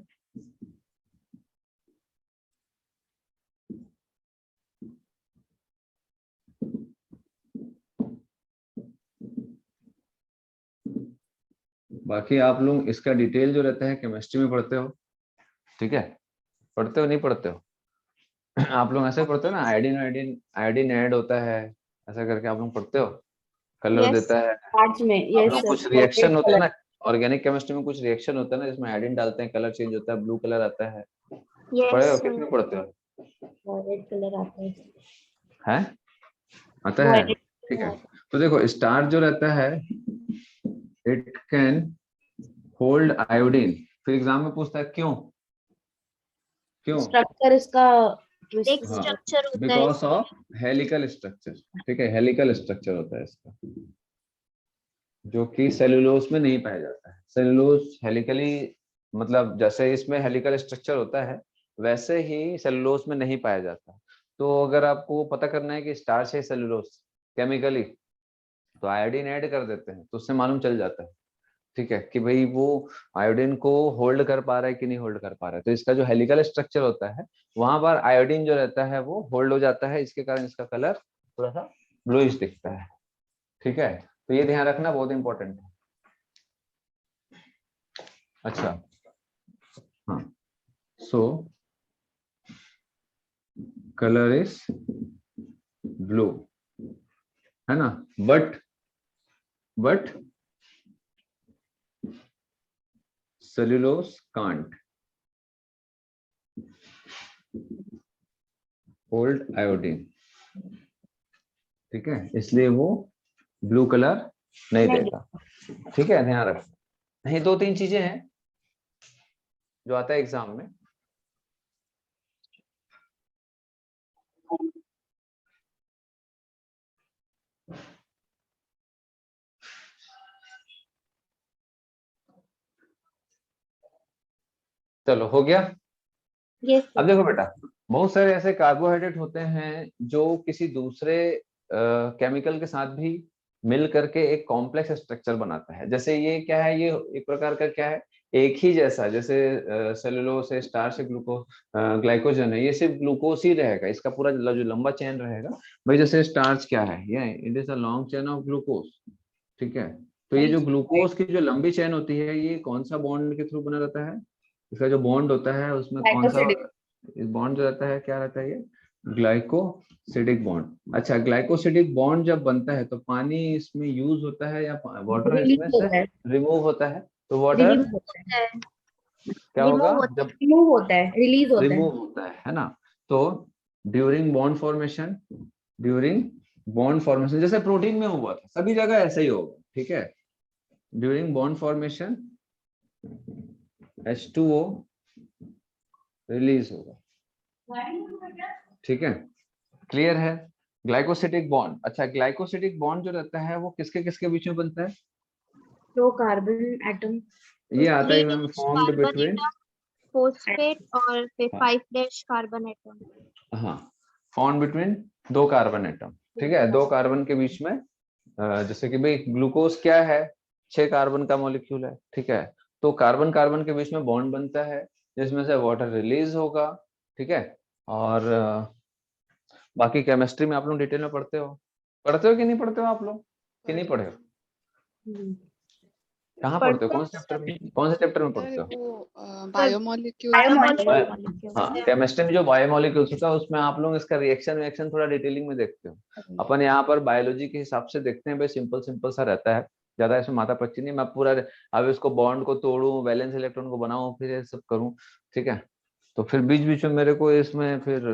बाकी आप लोग इसका डिटेल जो रहता है केमिस्ट्री में पढ़ते हो, ठीक है, पढ़ते हो नहीं पढ़ते हो? आप लोग ऐसे पढ़ते हो ना, आयोडीन आयोडीन आयोडीन ऐड होता है, ऐसा करके आप लोग पढ़ते हो, कलर Yes. देता है, आर्ट्स में आप यस लोग सर। कुछ रिएक्शन होता है ना, ऑर्गेनिक केमिस्ट्री में कुछ रिएक्शन होता है ना जिसमें आयोडीन डालते हैं, कलर चेंज होता है, ब्लू कलर आता है, पढ़े हो? Yes. किसमें पढ़ते हो? रेड कलर आता है। हैं? आता है, ठीक है। तो देखो स्टार्च जो रहता है इट कैन होल्ड आयोडीन, फिर एग्जाम में पूछता है क्यों, क्यों? स्ट्रक्चर इसका एक हाँ, स्ट्रक्चर होता है बिकॉज ऑफ हेलिकल स्ट्रक्चर, ठीक है, हेलिकल स्ट्रक्चर होता है इसका, जो कि सेलुलोज में नहीं पाया जाता है। सेलुलोज हेलिकली, मतलब जैसे इसमें हेलिकल स्ट्रक्चर होता है वैसे ही सेलुलोज में नहीं पाया जाता। तो अगर आपको पता करना है कि स्टार्च है सेलुलोज केमिकली, तो आयोडीन ऐड कर देते हैं तो उससे मालूम चल जाता है, ठीक है, कि भाई वो आयोडीन को होल्ड कर पा रहा है कि नहीं होल्ड कर पा रहा है। तो इसका जो हेलिकल स्ट्रक्चर होता है वहां पर आयोडीन जो रहता है वो होल्ड हो जाता है, इसके कारण इसका कलर थोड़ा सा ब्लूइश दिखता है, ठीक है। तो ये ध्यान रखना बहुत इंपॉर्टेंट है। अच्छा, हाँ, सो कलर इज ब्लू, है ना, but cellulose can't hold iodine, ठीक है, इसलिए वो ब्लू कलर नहीं देता, ठीक है, ध्यान रखना। ये दो तीन चीजें हैं जो आता है एग्जाम में। चलो हो गया। यस अब देखो बेटा, बहुत सारे ऐसे कार्बोहाइड्रेट होते हैं जो किसी दूसरे केमिकल के साथ भी मिल करके एक कॉम्प्लेक्स स्ट्रक्चर बनाता है। जैसे ये क्या है, ये एक प्रकार का क्या है, एक ही जैसा, जैसे सेलुलोज है, स्टार्च है, ग्लाइकोजन है, ये सिर्फ ग्लूकोज ही रहेगा, इसका पूरा जो लंबा चेन रहेगा। भाई जैसे स्टार्च क्या है, ये it is a long chain of glucose, ठीक है। तो ये जो ग्लूकोज की जो लंबी चेन होती है ये कौन सा बॉन्ड के थ्रू बना रहता है? इसका जो बॉन्ड होता है उसमें कौन सा बॉन्ड जो रहता है, क्या रहता है ये? Glycosidic bond. अच्छा, ग्लाइकोसिडिक बॉन्ड जब बनता है तो पानी इसमें यूज होता है या वाटर रिलीज इसमें से होता है। रिमूव होता है? तो वाटर रिलीज होता है। क्या होगा जब रिमूव होता है, रिलीज होता है। रिमूव होता है ना। तो ड्यूरिंग बॉन्ड फॉर्मेशन, जैसे प्रोटीन में हुआ था, सभी जगह ऐसे ही होगा, ठीक है। During bond formation H2O release होगा। ठीक है, क्लियर है। ग्लाइकोसिटिक बॉन्ड, अच्छा ग्लाइकोसिटिक बॉन्ड जो रहता है वो किसके किसके बीच में बनता है? दो कार्बन एटम। ये आता है ma'am, Leading formed carbon between, atom, phosphate और फिर हाँ 5' कार्बन एटम। हाँ, फॉर्म्ड बिटवीन दो कार्बन एटम। ठीक है, दो कार्बन के बीच में जैसे कि भाई ग्लूकोज क्या है, 6 कार्बन का मॉलिक्यूल है। ठीक है, तो कार्बन कार्बन के बीच में बॉन्ड बनता है जिसमें से वाटर रिलीज होगा। ठीक है, और बाकी केमिस्ट्री में आप लोग डिटेल में पढ़ते हो कि नहीं पढ़ते हो आप लोग, कि नहीं पढ़े हो? कहाँ पढ़ते हो, कौन से चैप्टर में, कौन से चैप्टर में पढ़ते हो? बायोमोलिक्यूल हाँ, केमिस्ट्री में जो बायोमोलिक्यूल्स होता है उसमें आप लोग इसका रिएक्शन थोड़ा डिटेलिंग में देखते हो। अपन यहाँ पर बायोलॉजी के हिसाब से देखते हैं, भाई सिंपल सिंपल सा रहता है, ज्यादा इसमें माथा पच्ची नहीं। मैं पूरा अब इसको बॉन्ड को तोड़ूं, वैलेंस इलेक्ट्रॉन को बनाऊं, फिर ये सब करूं। ठीक है, तो फिर बीच बीच में मेरे को इसमें फिर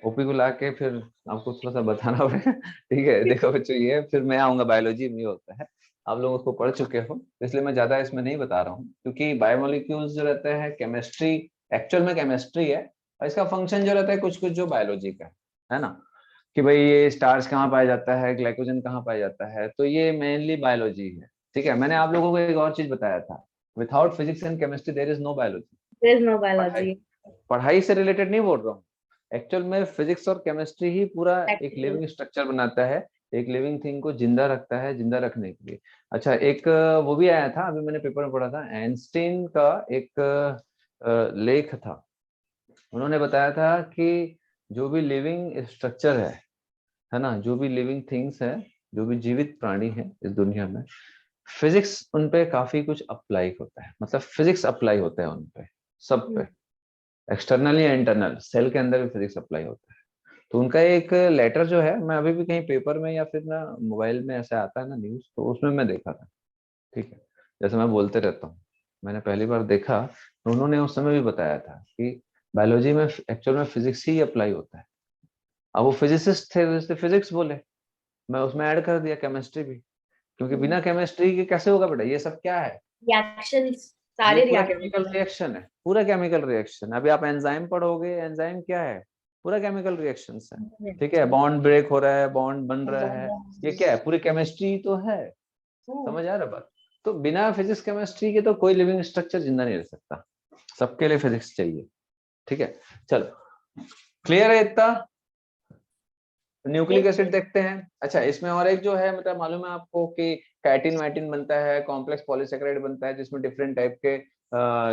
ओपी को लाके फिर आपको थोड़ा सा बताना पड़ेगा। ठीक है, देखो बच्चों ये फिर मैं आऊंगा, बायोलॉजी में होता है, आप लोग उसको पढ़ चुके हो, इसलिए मैं ज्यादा इसमें नहीं बता रहा हूँ, क्योंकि बायोमोलिक्यूल्स जो रहते हैं केमिस्ट्री, एक्चुअल में केमिस्ट्री है, और इसका फंक्शन जो रहता है कुछ कुछ जो बायोलॉजी का है ना, कि भाई ये स्टार्च कहाँ पाया जाता है, ग्लाइकोजन कहाँ पाया जाता है, तो ये मेनली बायोलॉजी है। ठीक है, मैंने आप लोगों को एक और चीज बताया था, without physics and chemistry there is no biology. There is no biology. पढ़ाई से रिलेटेड नहीं बोल रहा हूँ, एक्चुअल में फिजिक्स और केमिस्ट्री ही पूरा एक लिविंग स्ट्रक्चर बनाता है, एक लिविंग थिंग को जिंदा रखता है, जिंदा रखने के लिए। अच्छा, एक वो भी आया था, अभी मैंने पेपर में पढ़ा था, आइंस्टीन का एक लेख था, उन्होंने बताया था कि जो भी लिविंग स्ट्रक्चर है ना, जो भी लिविंग थिंग्स है, जो भी जीवित प्राणी है इस दुनिया में, फिजिक्स उन पे काफी कुछ अप्लाई होता है, मतलब फिजिक्स अप्लाई होता है उन पे, सब पे, एक्सटर्नल या इंटरनल, सेल के अंदर भी फिजिक्स अप्लाई होता है। तो उनका एक लेटर जो है, मैं अभी भी कहीं पेपर में या फिर ना मोबाइल में ऐसे आता है ना न्यूज, तो उसमें मैं देखा था। ठीक है, जैसे मैं बोलते रहता हूँ, मैंने पहली बार देखा तो उन्होंने उस समय भी बताया था कि बायोलॉजी में एक्चुअल में फिजिक्स ही अप्लाई होता है। अब वो फिजिसिस्ट थे, इसलिए फिजिक्स बोले, मैं उसमें ऐड कर दिया केमिस्ट्री भी, क्योंकि बिना केमिस्ट्री के कैसे होगा बेटा, ये सब क्या है, Reactions, ये सारे पूरा reactions. केमिकल रिएक्शन है, पूरा केमिकल रिएक्शन। अभी आप एंजाइम पढ़ोगे, एंजाइम क्या है, पूरा केमिकल रिएक्शंस है। ठीक है, बॉन्ड ब्रेक हो रहा है, बॉन्ड बन रहा है, ये क्या है, पूरी केमिस्ट्री तो है। समझ आ रहा बात? तो बिना फिजिक्स केमिस्ट्री के तो कोई लिविंग स्ट्रक्चर जिंदा नहीं रह सकता, सबके लिए फिजिक्स चाहिए। ठीक है, चलो क्लियर है इतना? न्यूक्लिक एसिड देखते हैं। अच्छा, इसमें और एक जो है, मतलब मालूम है आपको कि कैटिन वैटिन बनता है, कॉम्प्लेक्स पॉलीसेकेराइड बनता है, जिसमें डिफरेंट टाइप के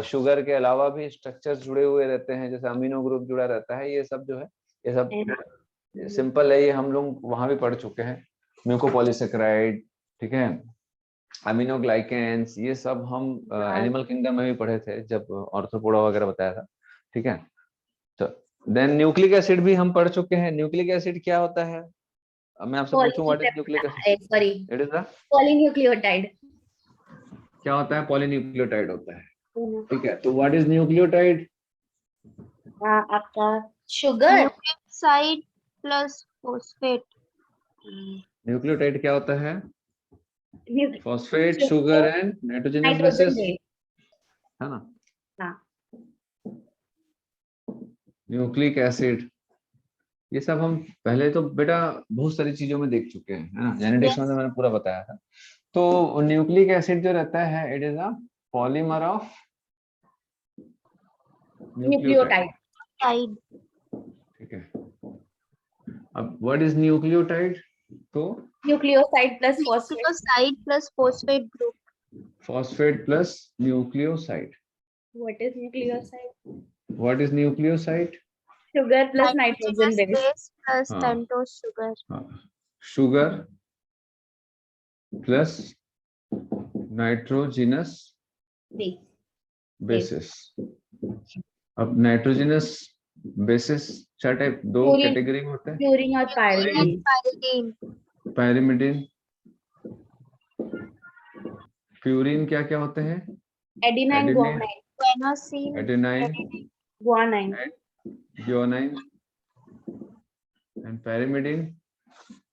शुगर के अलावा भी स्ट्रक्चर्स जुड़े हुए रहते हैं, जैसे अमीनो ग्रुप जुड़ा रहता है, ये सब जो है, ये सब सिंपल है, ये हम लोग वहां भी पढ़ चुके हैं, म्यूकोपॉलीसेकेराइड, ठीक है, अमीनोग्लाइकेंस, ये सब हम एनिमल किंगडम में भी पढ़े थे जब ऑर्थोपोडा वगैरह बताया था। ठीक है, तो देन न्यूक्लिक एसिड भी हम पढ़ चुके हैं। न्यूक्लिक एसिड क्या होता है, अब मैं आपसे पूछूं what is nucleic acid? Sorry, it is the polynucleotide. क्या होता है, पॉलीन्यूक्लियोटाइड होता है। ठीक है, तो व्हाट इज न्यूक्लियोटाइड? आपका sugar. Nucleoside plus phosphate. Nucleotide क्या होता है? Nucleic phosphate, sugar and nitrogenous nitrogen basis, base. है ना? हाँ. न्यूक्लिक एसिड, ये सब हम पहले तो बेटा बहुत सारी चीजों में देख चुके हैं, है ना, जेनेटिक्स में तो मैंने पूरा बताया था। तो न्यूक्लिक एसिड जो रहता है, it is a polymer of nucleotide. Side ठीक है, अब व्हाट इज न्यूक्लियोटाइड? तो Nucleoside plus phosphate. Nucleoside plus phosphate group. Phosphate plus nucleoside. What is nucleoside? What is nucleoside? Sugar plus nitrogen base. Base plus हाँ। Pentose sugar. Sugar plus nitrogenous Base. Bases. अब नाइट्रोजिनस बेसिस चार टाइप, दो Purine. कैटेगरी में होते हैं, Purine और pyridine. पायरिडीन। पायरिमिडिन, प्यूरिन, क्या क्या होते हैं? Adenine, Adenine. guanine. Adenosine, adenine, Guanine. Guanine and pyrimidine,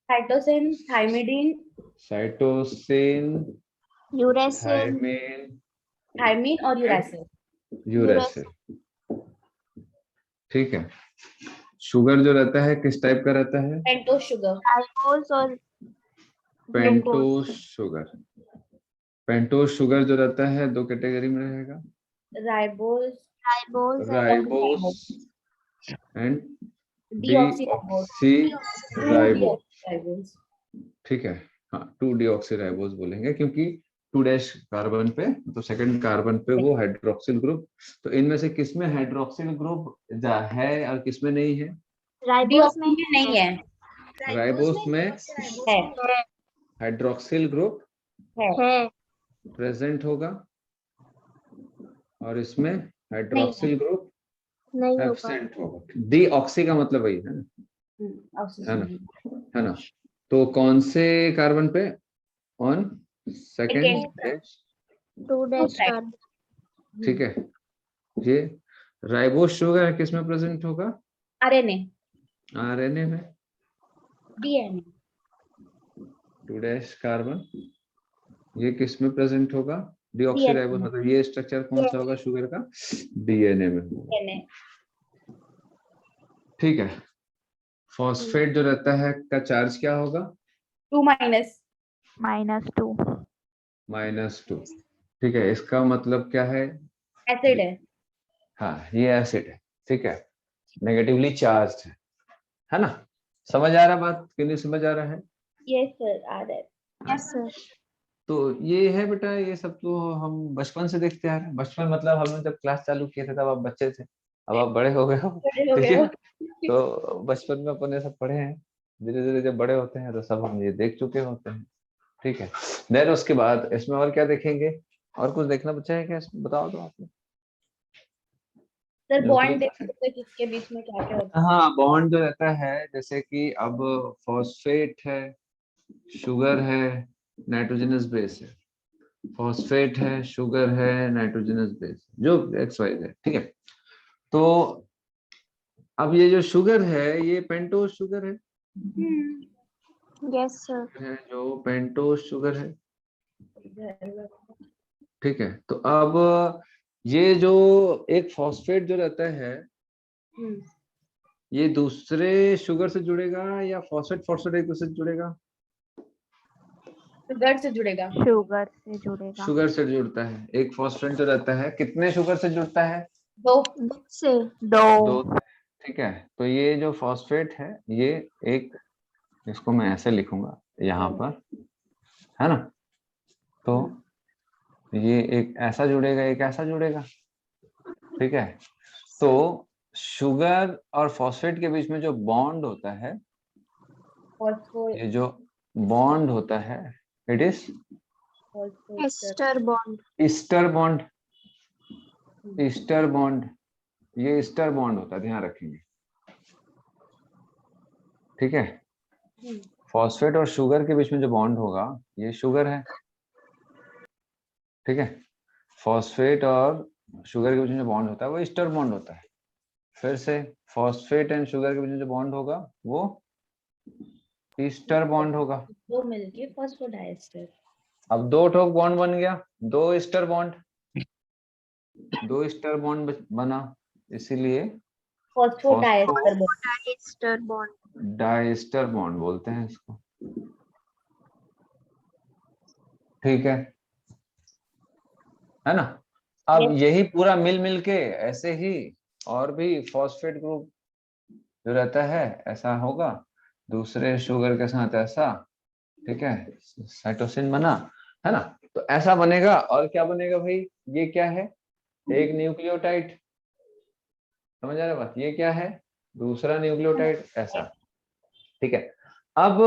Cytosine, thymidine, cytosine, uracil, thymine, thymine और uracil. यूरेसिल। ठीक है। शुगर जो रहता है किस टाइप का रहता है? Pentose sugar. राइबोस और पेंटोस शुगर। पेंटोस शुगर जो रहता है दो कैटेगरी में रहेगा, ribose ribose ribose and deoxyribose. Deoxyribose. ठीक है, हाँ 2-डीऑक्सीराइबोस बोलेंगे क्योंकि 2' कार्बन पे, तो सेकंड कार्बन पे वो हाइड्रोक्सिल ग्रुप। तो इनमें से किसमें हाइड्रोक्सिल ग्रुप है और किसमें नहीं है? राइबोस में डीऑक्सी में नहीं है। राइबोस में है हाइड्रोक्सिल ग्रुप है प्रेजेंट होगा और इसमें हाइड्रोक्सिल ग्रुप नहीं होगा। एब्सेंट होगा। डीऑक्सी का मतलब वही है ना, है ना, है ना। तो कौन से कार्बन पे? On second. 2' कार्बन ठीक है, ये राइबोस शुगर किस में प्रेजेंट होगा? आरएनए आरएनए में। डीएनए 2' कार्बन ये किस में प्रेजेंट होगा? डीऑक्सीराइबोस। मतलब ये स्ट्रक्चर कौन सा होगा शुगर का? डीएनए में होगा। डीएनए। ठीक है। फॉस्फेट जो रहता है का चार्ज क्या होगा? 2 माइनस -2। ठीक है, इसका मतलब क्या है? एसिड है। हाँ, ये एसिड है। ठीक है, नेगेटिवली चार्ज है ना। समझ आ रहा बात कि नहीं समझ आ रहा है? यस सर, आ रहा है। Yes sir. तो ये है बेटा, ये सब तो हम बचपन से देखते आ रहे हैं। बचपन मतलब हमने जब क्लास चालू किए थे तब आप बच्चे थे, अब आप बड़े हो गए हो। बड़े हो ठीक गए है, हो। तो बचपन में अपन ये सब पढ़े हैं। धीरे धीरे जब बड़े होते हैं तो सब हम ये देख चुके होते हैं। ठीक है, देन उसके बाद इसमें और क्या देखेंगे? और कुछ देखना बचा है क्या इसमें? बताओ तो आपने। सर बॉन्ड न्यूक्लिक देखते किसके बीच में क्या क्या होता है। हाँ, बॉन्ड जो रहता है, जैसे कि अब फॉस्फेट है, शुगर है, नाइट्रोजनस बेस है। फॉस्फेट है, शुगर है, नाइट्रोजनस बेस, जो XYZ है। ठीक है, तो अब ये जो शुगर है ये पेंटोस शुगर है, यस सर। जो पेंटोस शुगर है। ठीक है, तो अब ये जो एक फॉस्फेट जो रहता है ये दूसरे शुगर से जुड़ेगा या फॉस्फेट फॉस्फेट एक दूसरे से जुड़ेगा? शुगर से जुड़ेगा। शुगर से जुड़ता है। एक फॉस्फेट जो रहता है कितने शुगर से जुड़ता है? 2 दो। ठीक है, तो ये जो फॉस्फेट है ये एक, इसको मैं ऐसे लिखूंगा यहाँ पर, है ना। तो ये एक ऐसा जुड़ेगा, एक ऐसा जुड़ेगा। ठीक है, तो शुगर और फॉस्फेट के बीच में जो बॉन्ड होता है, ये जो बॉन्ड होता है, it is ester bond. Ester bond. Ester bond, ये ईस्टर बॉन्ड होता है, ध्यान रखेंगे। ठीक है, फॉस्फेट और शुगर के बीच में जो बॉन्ड होगा ये शुगर है। ठीक है, फॉस्फेट और शुगर के बीच में जो बॉन्ड होता है वो ईस्टर बॉन्ड होता है। फिर से फॉस्फेट एंड शुगर के बीच में जो बॉन्ड होगा वो ईस्टर बॉन्ड होगा। 2 मिलके फॉस्फोडाइएस्टर। अब 2 ठोक बॉन्ड बन गया, 2 ईस्टर बॉन्ड, 2 ईस्टर बॉन्ड बना, इसीलिए फॉस्फोडाइएस्टर बॉन्ड। डाइस्टर बॉन्ड बोलते हैं इसको। ठीक है ना। अब यही पूरा मिल के ऐसे ही और भी फॉस्फेट ग्रुप जो रहता है ऐसा होगा, दूसरे शुगर के साथ ऐसा। ठीक है, साइटोसिन बना, है ना। तो ऐसा बनेगा। और क्या बनेगा भाई? ये क्या है? एक न्यूक्लियोटाइड। समझ आ रहा बात? ये क्या है? दूसरा न्यूक्लियोटाइड, ऐसा। ठीक है, अब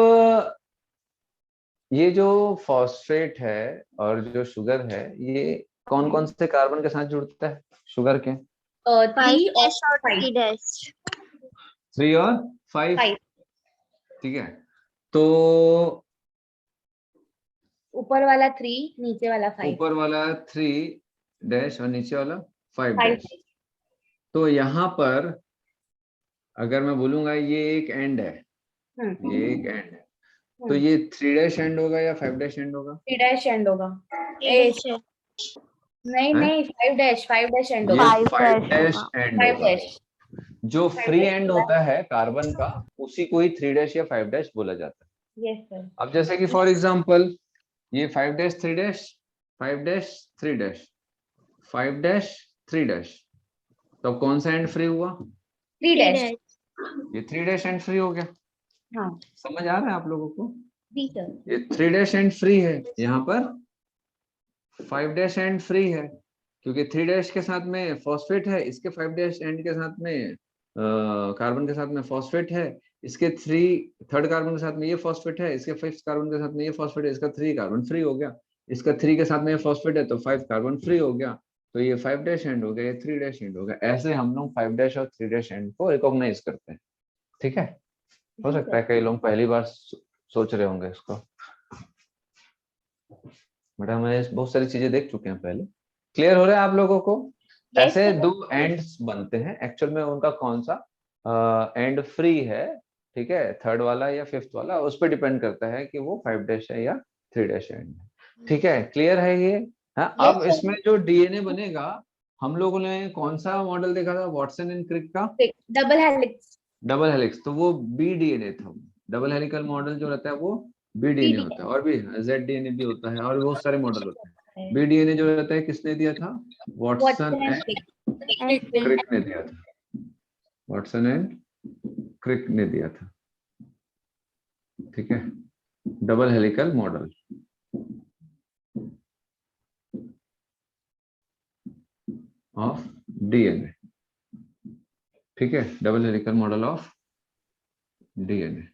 ये जो फॉस्फेट है और जो शुगर है ये कौन कौन से कार्बन के साथ जुड़ता है शुगर के? 3 और 5। 3 और 5। ठीक है, तो ऊपर वाला 3, नीचे वाला 5। ऊपर वाला 3' और नीचे वाला 5'। तो यहाँ पर अगर मैं बोलूंगा ये एक एंड है, ये एक एंड है, तो ये 3' एंड होगा या 5' एंड होगा? 3' एंड होगा। नहीं नहीं, 5' एंड होगा। 5' एंड होगा। जो फ्री एंड होता है कार्बन का उसी को ही 3' या 5' बोला जाता है। Yes sir. अब जैसे कि फॉर एग्जांपल ये 5' 3' 5' 3' 5' 3' तो अब कौन सा एंड फ्री हुआ? 3' ये 3' एंड फ्री हो गया। हाँ समझ आ रहा है आप लोगों को? जी सर। ये 3' एंड फ्री है, यहाँ पर 5' एंड फ्री है क्योंकि 3' के साथ में फॉस्फेट है, इसके 5' एंड के साथ में कार्बन के साथ में फॉस्फेट है, इसके थर्ड कार्बन के साथ में ये फॉस्फेट है, इसके 5th कार्बन के साथ में ये फॉस्फेट है, इसका 3 कार्बन फ्री हो गया, इसका 3 के साथ में ये फॉस्फेट है तो 5 कार्बन फ्री हो गया, तो ये 5' एंड हो गया, ये 3' एंड हो गया। ऐसे हम लोग 5' और 3' एंड को रिकॉग्नाइज करते हैं। ठीक है, हो सकता है कई लोग पहली बार सोच रहे होंगे इसको, बट हम बहुत सारी चीजें देख चुके हैं पहले। क्लियर हो रहा है आप लोगों को? ऐसे दो एंड्स बनते हैं, एक्चुअल में उनका कौन सा एंड फ्री है, ठीक है, थर्ड वाला या 5th वाला, उस पर डिपेंड करता है कि वो 5' है या 3' एंड है। ठीक है, क्लियर है ये? हाँ, अब इसमें जो डीएनए बनेगा, हम लोगों ने कौन सा मॉडल देखा था वाटसन एंड क्रिक का? Double helix. डबल हेलिक्स, तो वो बी डीएनए था। डबल हेलिकल मॉडल जो रहता है वो बी डीएनए होता है, और भी जेड डीएनए भी होता है, और बहुत सारे मॉडल होते हैं। बी डीएनए जो रहता है किसने दिया था? वाटसन एंड क्रिक ने दिया था। वाटसन एंड क्रिक ने दिया था। ठीक है, double helical model of DNA. ठीक है, double helical model of DNA.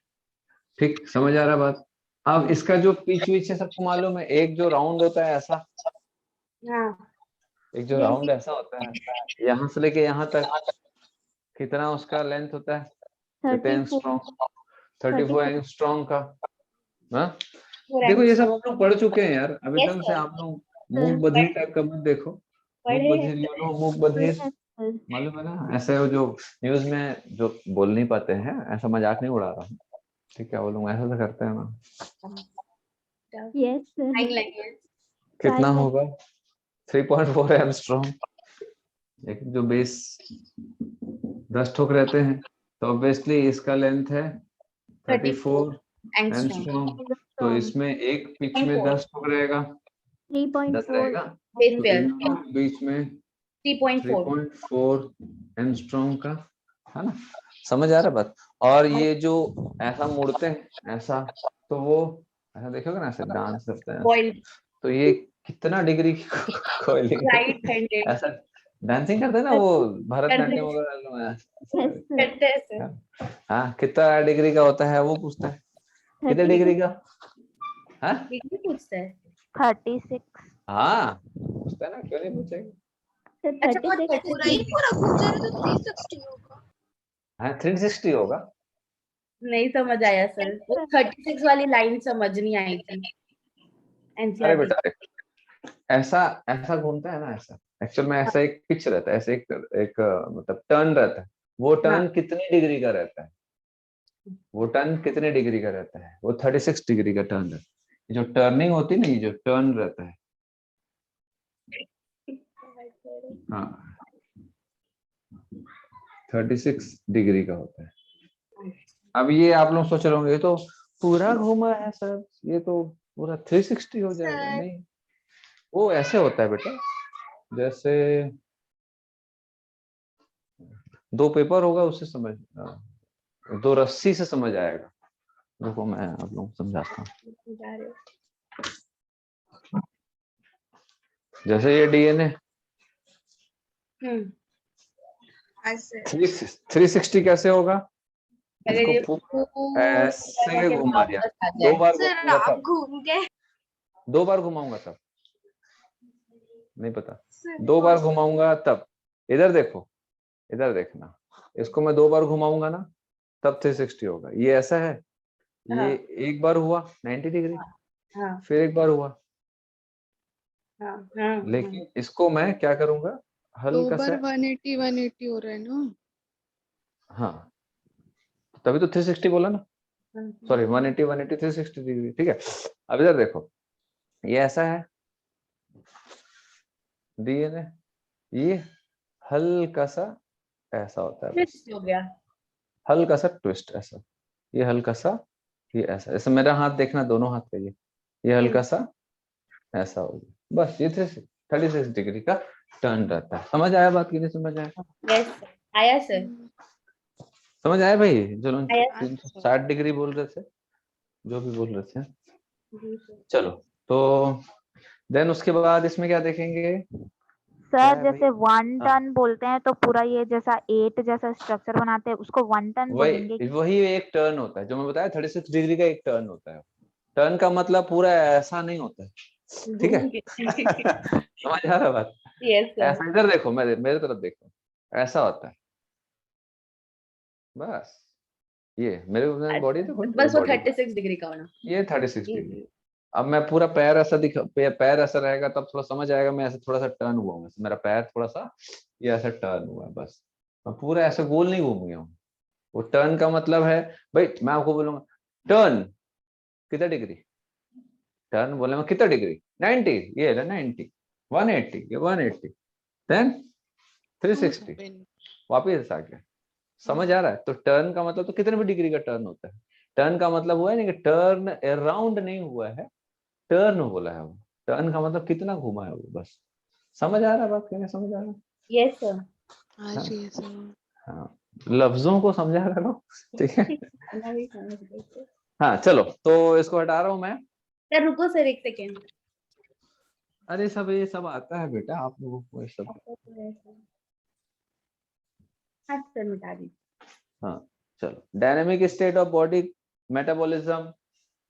ठीक, समझ आ रहा बात? अब इसका जो पिच विच है सबको मालूम है, एक जो राउंड होता है ऐसा, एक जो राउंड ऐसा होता है, यहाँ से लेके यहाँ तक कितना उसका लेंथ होता है? 34 एंगस्ट्रॉम का। हाँ? देखो ये सब हम लोग पढ़ चुके हैं यार, अभी एकदम से आप लोग मूक बधिर टाइप का मत देखो। मूक बधिर, यू नो मूक बधिर, मालूम है ना? ऐसे वो जो न्यूज में जो बोल नहीं पाते हैं, ऐसा मजाक नहीं उड़ा रहा हूँ, ठीक है, वो लोग ऐसा तो करते हैं ना। कितना होगा? 3.4 एंगस्ट्रॉम। लेकिन जो बेस 10 ठोक रहते हैं, तो ऑब्वियसली इसका लेंथ है 34 एंगस्ट्रॉम, तो इसमें एक पिच में 10 ठोक रहेगा, 10 रहेगा, तो बीच में 3.4 एंगस्ट्रॉम का, है ना? समझ आ रहा है बात? और ये जो ऐसा मुड़ते हैं ऐसा, तो वो ऐसा देखोगे ना, ऐसे डांस करते हैं, तो ये कितना डिग्री की कोयली ऐसा डांसिंग करते हैं ना, वो भरतनाट्यम वगैरह। हाँ, कितना डिग्री का होता है वो पूछता है, कितने डिग्री का? हाँ, पूछता है 36। हाँ पूछता है ना, क्यों नहीं पूछेगा? अच्छा, पूरा ही पूरा घूम जा रहा तो 360 होगा। हाँ 360 होगा। नहीं समझ आया सर, वो 36 वाली लाइन समझ नहीं आई थी। अरे बेटा ऐसा ऐसा घूमता है ना, ऐसा एक्चुअल में ऐसा एक पिच रहता है, ऐसे एक मतलब टर्न रहता है, वो टर्न कितनी डिग्री का रहता है? वो टर्न कितने डिग्री का रहता है? वो 36 डिग्री का टर्न रहता है। जो टर्निंग होती है ना, ये जो टर्न रहता है, हाँ 36 डिग्री का होता है। अब ये आप लोग सोच रहे होंगे ये तो पूरा घूमा है सर, ये तो पूरा 360 हो जाएगा। नहीं, वो ऐसे होता है बेटा, जैसे 2 पेपर होगा उससे समझ, 2 रस्सी से समझ आएगा। देखो मैं आप लोगों को समझाता हूँ। जैसे ये डीएनए 360 कैसे होगा? इसको ऐसे घुमा दिया, 2 बार घुमाऊंगा तब, घूम गए 2 बार घुमाऊंगा तब, नहीं पता, 2 बार घुमाऊंगा तब। इधर देखो, इधर देखना, इसको मैं 2 बार घुमाऊंगा ना तब 360 होगा। ये ऐसा है, ये एक बार हुआ 90 डिग्री, फिर एक बार हुआ, लेकिन इसको मैं क्या करूंगा, 2 हल्का बार सा 180 हो रहा है ना। हाँ, तभी तो 360 बोला ना, सॉरी 180 360 डिग्री। ठीक है, अब इधर देखो, ये ऐसा है डीएनए, ये हल्का सा ऐसा होता है बस, ट्विस्ट हो गया। हल्का सा ट्विस्ट ऐसा, ये हल्का सा, ये ऐसा, जैसे मेरा हाथ देखना, दोनों हाथ का ये हल्का सा ऐसा हो गया, बस ये 36 डिग्री का टर्न रहता है। समझ आया बात की नहीं समझ आया? यस सर, आया सर, समझ आया भाई? जो लोग आया। 360 डिग्री बोल रहे थे, जो भी बोल रहे थे। जी सर। चलो तो देन उसके बाद इसमें क्या देखेंगे? सर है जैसे भाई? 1 टन बोलते हैं तो पूरा ये जैसा 8 जैसा स्ट्रक्चर बनाते हैं उसको 1 टन बोलेंगे। वही एक टर्न होता है जो मैं बताया, 36 डिग्री का एक टर्न होता है। टर्न का मतलब पूरा ऐसा नहीं होता है, ठीक है? समझ आ रहा बात? Yes sir. ऐसा इधर देखो, मेरे तरफ देखो, ऐसा होता है बस। ये मेरे बॉडी देखो, बस वो बॉडी 36 डिग्री का होना। ये 36 डिग्री। अब मैं पूरा पैर ऐसा पैर ऐसा रहेगा तब थोड़ा समझ आएगा, मैं ऐसे थोड़ा सा टर्न हुआ हूँ, मेरा पैर थोड़ा सा ये ऐसा टर्न हुआ है, बस मैं पूरा ऐसे गोल नहीं घूम गया हूँ। वो टर्न का मतलब है भाई, मैं आपको बोलूंगा टर्न कितना डिग्री, टर्न बोले मैं कितना डिग्री, 90, ये है 90, 180, ये 180, देन 360 वापिस आ गया। समझ आ रहा है? तो टर्न का मतलब तो कितने भी डिग्री का टर्न होता है। टर्न का मतलब हुआ है नहीं कि टर्न अराउंड नहीं हुआ है, टर्न बोला है वो। टर्न का मतलब कितना घुमा है वो, बस। समझ आ रहा है बात? क्या समझ आ रहा है? Yes sir. हाँ जी सर। हाँ, लफ्जों को समझा रहा हूँ, ठीक है। मैं भी समझ गई सर। हाँ चलो, तो इसको हटा रहा हूँ मैं। सर रुको सर, एक सेकेंड। अरे सब ये सब आता है बेटा आप लोगों को, ये सब। हाँ सर, मिटा दीजिए। हाँ चलो, dynamic state of body metabolism,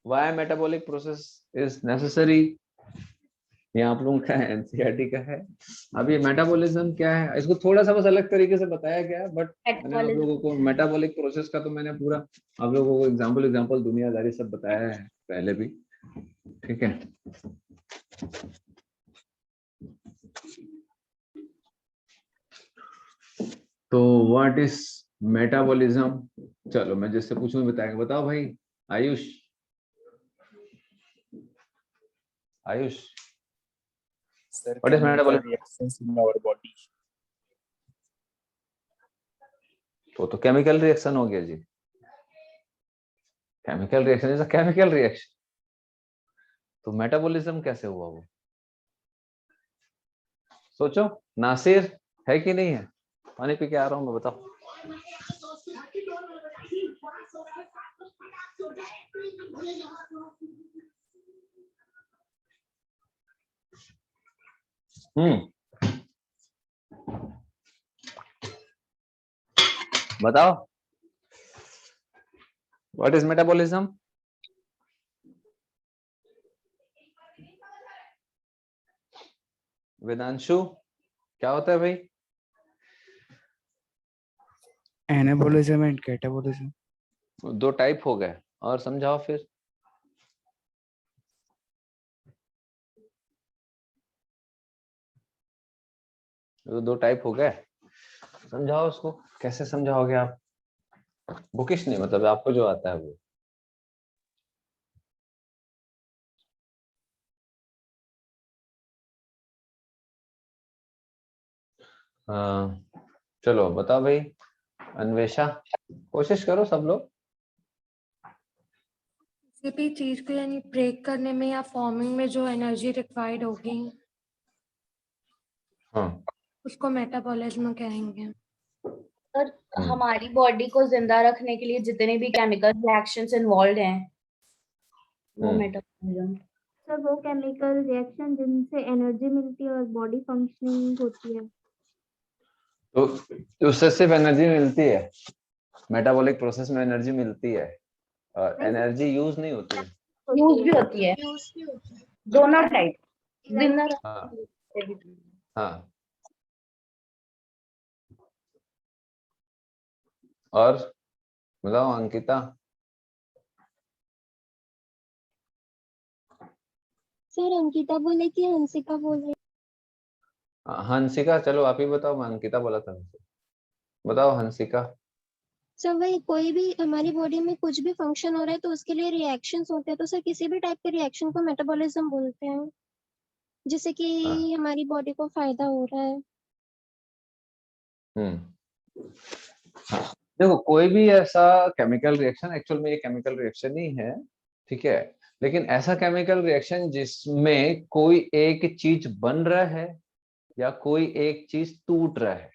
why metabolic process is necessary, ये आप लोगों का एनसीईआरटी का है। अब ये मेटाबॉलिज्म क्या है, इसको थोड़ा सा बस अलग तरीके से बताया गया है, बट मैंने आप लोगों को मेटाबॉलिक प्रोसेस का तो मैंने पूरा आप लोगों को एग्जाम्पल दुनियादारी सब बताया है पहले भी, ठीक है। तो व्हाट इज मेटाबॉलिज्म? चलो मैं जिससे पूछूं बताएंगे, बताओ भाई। Ayush, Ayush, Sir, what is chemical metabolism? reactions in our body. तो केमिकल रिएक्शन हो गया जी। Chemical reaction is a chemical reaction. तो मेटाबॉलिज्म कैसे हुआ वो? सोचो। नासिर है कि नहीं है? पानी पी के आ रहा हूं मैं, बताओ। बताओ, व्हाट इज मेटाबॉलिज्म? वेदांशु, क्या होता है भाई? Anabolism and catabolism. दो टाइप हो गए, और समझाओ फिर। दो टाइप हो गए, समझाओ उसको, कैसे समझाओगे आप? बुकिश नहीं, मतलब आपको जो आता है वो। चलो बताओ भाई। अन्वेषा, कोशिश करो सब लोग। किसी भी चीज को यानी ब्रेक करने में या फॉर्मिंग में जो एनर्जी रिक्वायर्ड होगी हाँ, उसको मेटाबॉलिज्म कहेंगे। सर हमारी बॉडी को जिंदा रखने के लिए जितने भी केमिकल रिएक्शंस इन्वॉल्व हैं वो मेटाबॉलिज्म। सर वो केमिकल रिएक्शन जिनसे एनर्जी मिलती है और बॉडी फंक्शनिंग होती है। तो उससे सिर्फ एनर्जी मिलती है, मेटाबॉलिक प्रोसेस में एनर्जी मिलती है, और एनर्जी यूज नहीं होती है। यूज भी होती है, यूज भी होती है। दोनों टाइप। जिंदा हाँ रखने हाँ। और बताओ अंकिता। सर अंकिता बोले कि हंसिका बोले? हंसिका, चलो आप ही बताओ, मैं अंकिता बोला था हमसे। बताओ हंसिका। सर वही कोई भी हमारी बॉडी में कुछ भी फंक्शन हो रहा है तो उसके लिए रिएक्शंस होते हैं, तो सर किसी भी टाइप के रिएक्शन को मेटाबॉलिज्म बोलते हैं, जिससे कि हाँ। हमारी बॉडी को फायदा हो रहा है। देखो कोई भी ऐसा केमिकल रिएक्शन, एक्चुअल में ये केमिकल रिएक्शन ही है, ठीक है, लेकिन ऐसा केमिकल रिएक्शन जिसमें कोई एक चीज बन रहा है या कोई एक चीज टूट रहा है,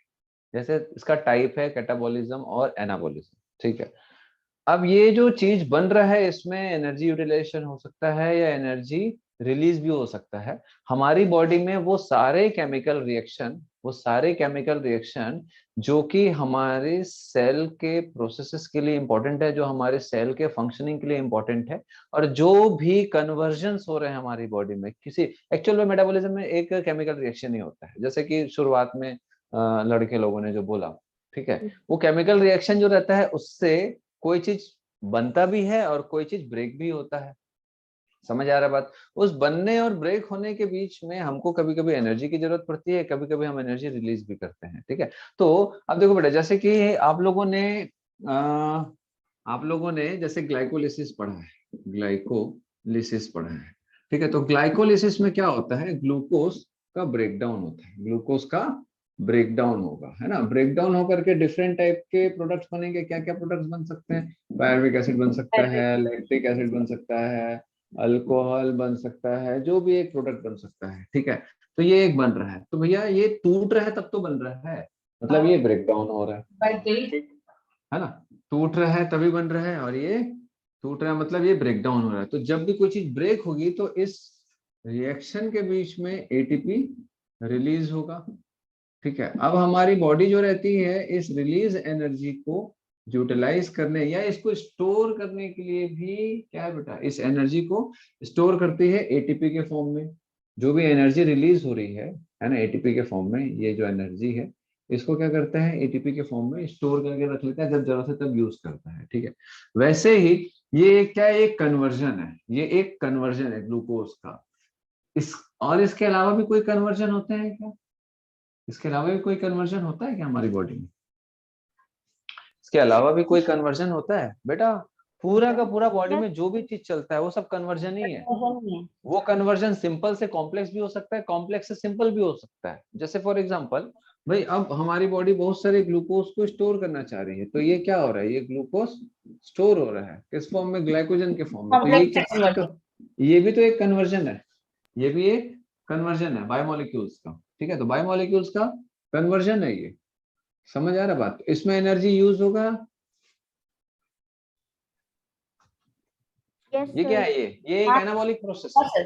जैसे इसका टाइप है कैटाबॉलिज्म और एनाबॉलिज्म, ठीक है। अब ये जो चीज बन रहा है इसमें एनर्जी यूटिलाइजेशन हो सकता है या एनर्जी रिलीज भी हो सकता है। हमारी बॉडी में वो सारे केमिकल रिएक्शन जो कि हमारे सेल के प्रोसेसेस के लिए इंपॉर्टेंट है, जो हमारे सेल के फंक्शनिंग के लिए इंपॉर्टेंट है, और जो भी कन्वर्जन्स हो रहे हैं हमारी बॉडी में, किसी एक्चुअल में मेटाबॉलिज्म में एक केमिकल रिएक्शन ही होता है, जैसे कि शुरुआत में लड़के लोगों ने जो बोला, ठीक है, वो केमिकल रिएक्शन जो रहता है उससे कोई चीज बनता भी है और कोई चीज ब्रेक भी होता है। समझ आ रहा है बात? उस बनने और ब्रेक होने के बीच में हमको कभी कभी एनर्जी की जरूरत पड़ती है, कभी कभी हम एनर्जी रिलीज भी करते हैं, ठीक है। तो अब देखो बेटा, जैसे कि आप लोगों ने जैसे ग्लाइकोलिसिस पढ़ा है, ग्लाइकोलिसिस पढ़ा है, ठीक है। तो ग्लाइकोलिसिस में क्या होता है, ग्लूकोज का ब्रेकडाउन होता है, ग्लूकोज का ब्रेकडाउन होगा, है ना। ब्रेकडाउन होकर के डिफरेंट टाइप के प्रोडक्ट्स बनेंगे। क्या क्या प्रोडक्ट्स बन सकते हैं? पायरुविक एसिड बन सकता है, लैक्टिक एसिड बन सकता है, अल्कोहल बन सकता है, जो भी एक प्रोडक्ट बन सकता है, ठीक है। तो ये एक बन रहा है, तो भैया ये टूट रहा है तब तो बन रहा है, मतलब ये ब्रेकडाउन हो रहा है ना। टूट रहा है तभी बन रहा है, और ये टूट रहा है मतलब ये ब्रेकडाउन हो रहा है। तो जब भी कोई चीज ब्रेक होगी तो इस रिएक्शन के बीच में एटीपी रिलीज होगा, ठीक है। अब हमारी बॉडी जो रहती है इस रिलीज एनर्जी को यूटिलाइज करने या इसको स्टोर करने के लिए भी क्या है बेटा, इस एनर्जी को स्टोर करती है एटीपी के फॉर्म में। जो भी एनर्जी रिलीज हो रही है ना, एटीपी के फॉर्म में, ये जो एनर्जी है इसको क्या करता है, एटीपी के फॉर्म में स्टोर करके रख लेता है, जब जरूरत है तब यूज करता है, ठीक है। वैसे ही ये क्या है, एक कन्वर्जन है, ये एक कन्वर्जन है ग्लूकोज का। इस और इसके अलावा भी कोई कन्वर्जन होते हैं क्या? इसके अलावा भी कोई कन्वर्जन होता है क्या हमारी बॉडी में? इसके अलावा भी कोई कन्वर्जन होता है बेटा? पूरा का पूरा बॉडी में जो भी चीज चलता है वो सब कन्वर्जन ही है। वो कन्वर्जन सिंपल से कॉम्प्लेक्स भी हो सकता है, कॉम्प्लेक्स से सिंपल भी हो सकता है। जैसे फॉर एग्जांपल भाई, अब हमारी बॉडी बहुत सारे ग्लूकोज को स्टोर करना चाह रही है, तो ये क्या हो रहा है, ये ग्लूकोज स्टोर हो रहा है किस फॉर्म में, ग्लाइकोजन के फॉर्म में। तो ये क्या, ये भी तो एक कन्वर्जन है, ये भी एक कन्वर्जन है बायोमोलिक्यूल्स का, ठीक है। तो बायोमोलिक्यूल्स का कन्वर्जन है ये। समझ आ रहा बात? इसमें एनर्जी यूज होगा। ये क्या है, ये एक एनाबॉलिक प्रोसेस है,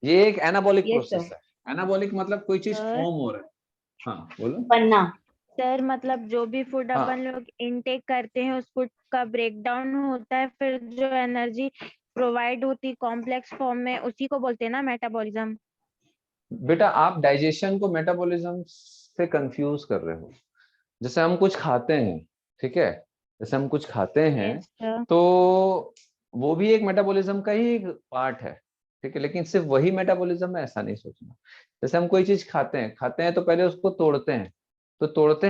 ये एक एनाबॉलिक प्रोसेस है। एनाबॉलिक मतलब कोई चीज फॉर्म हो रहा है। हाँ बोलो। बनना। सर मतलब जो भी फूड हाँ। अपन लोग इनटेक करते हैं उस फूड का ब्रेकडाउन होता है, फिर जो एनर्जी प्रोवाइड होती कॉम्प्लेक्स फॉर्म में उसी को बोलते हैं ना मेटाबॉलिज्म। बेटा आप डाइजेशन को मेटाबॉलिज्म से कंफ्यूज कर रहे हो। जैसे हम कुछ खाते हैं, ठीक है, जैसे हम कुछ खाते हैं Yes, sir. तो वो भी एक मेटाबॉलिज्म का ही एक पार्ट है, ठीक है, लेकिन सिर्फ वही मेटाबॉलिज्म है ऐसा नहीं सोचना। जैसे हम कोई चीज खाते हैं तो पहले उसको तोड़ते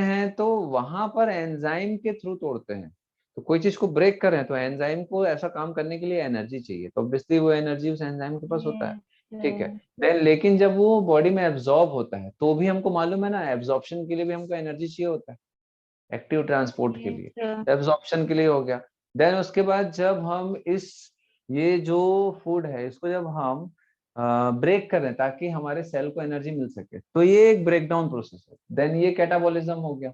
हैं, तो वहां पर एंजाइम के थ्रू तोड़ते हैं। तो कोई चीज को ब्रेक कर रहे हैं तो एंजाइम को ऐसा काम करने के लिए एनर्जी चाहिए, तो ऑब्वियसली वो एनर्जी उस एंजाइम के पास होता है, Yes, ठीक है। sir. देन लेकिन जब वो बॉडी में एब्जॉर्ब होता है तो भी हमको मालूम है ना, एब्जॉर्प्शन के लिए भी हमको एनर्जी चाहिए होता है, एक्टिव ट्रांसपोर्ट के Yes, लिए, sir. एब्जॉर्प्शन के लिए हो गया। देन उसके बाद जब हम ये जो फूड है इसको जब हम ब्रेक कर रहे हैं ताकि हमारे सेल को एनर्जी मिल सके, तो ये एक ब्रेकडाउन प्रोसेस है। देन ये कैटाबॉलिज्म हो गया,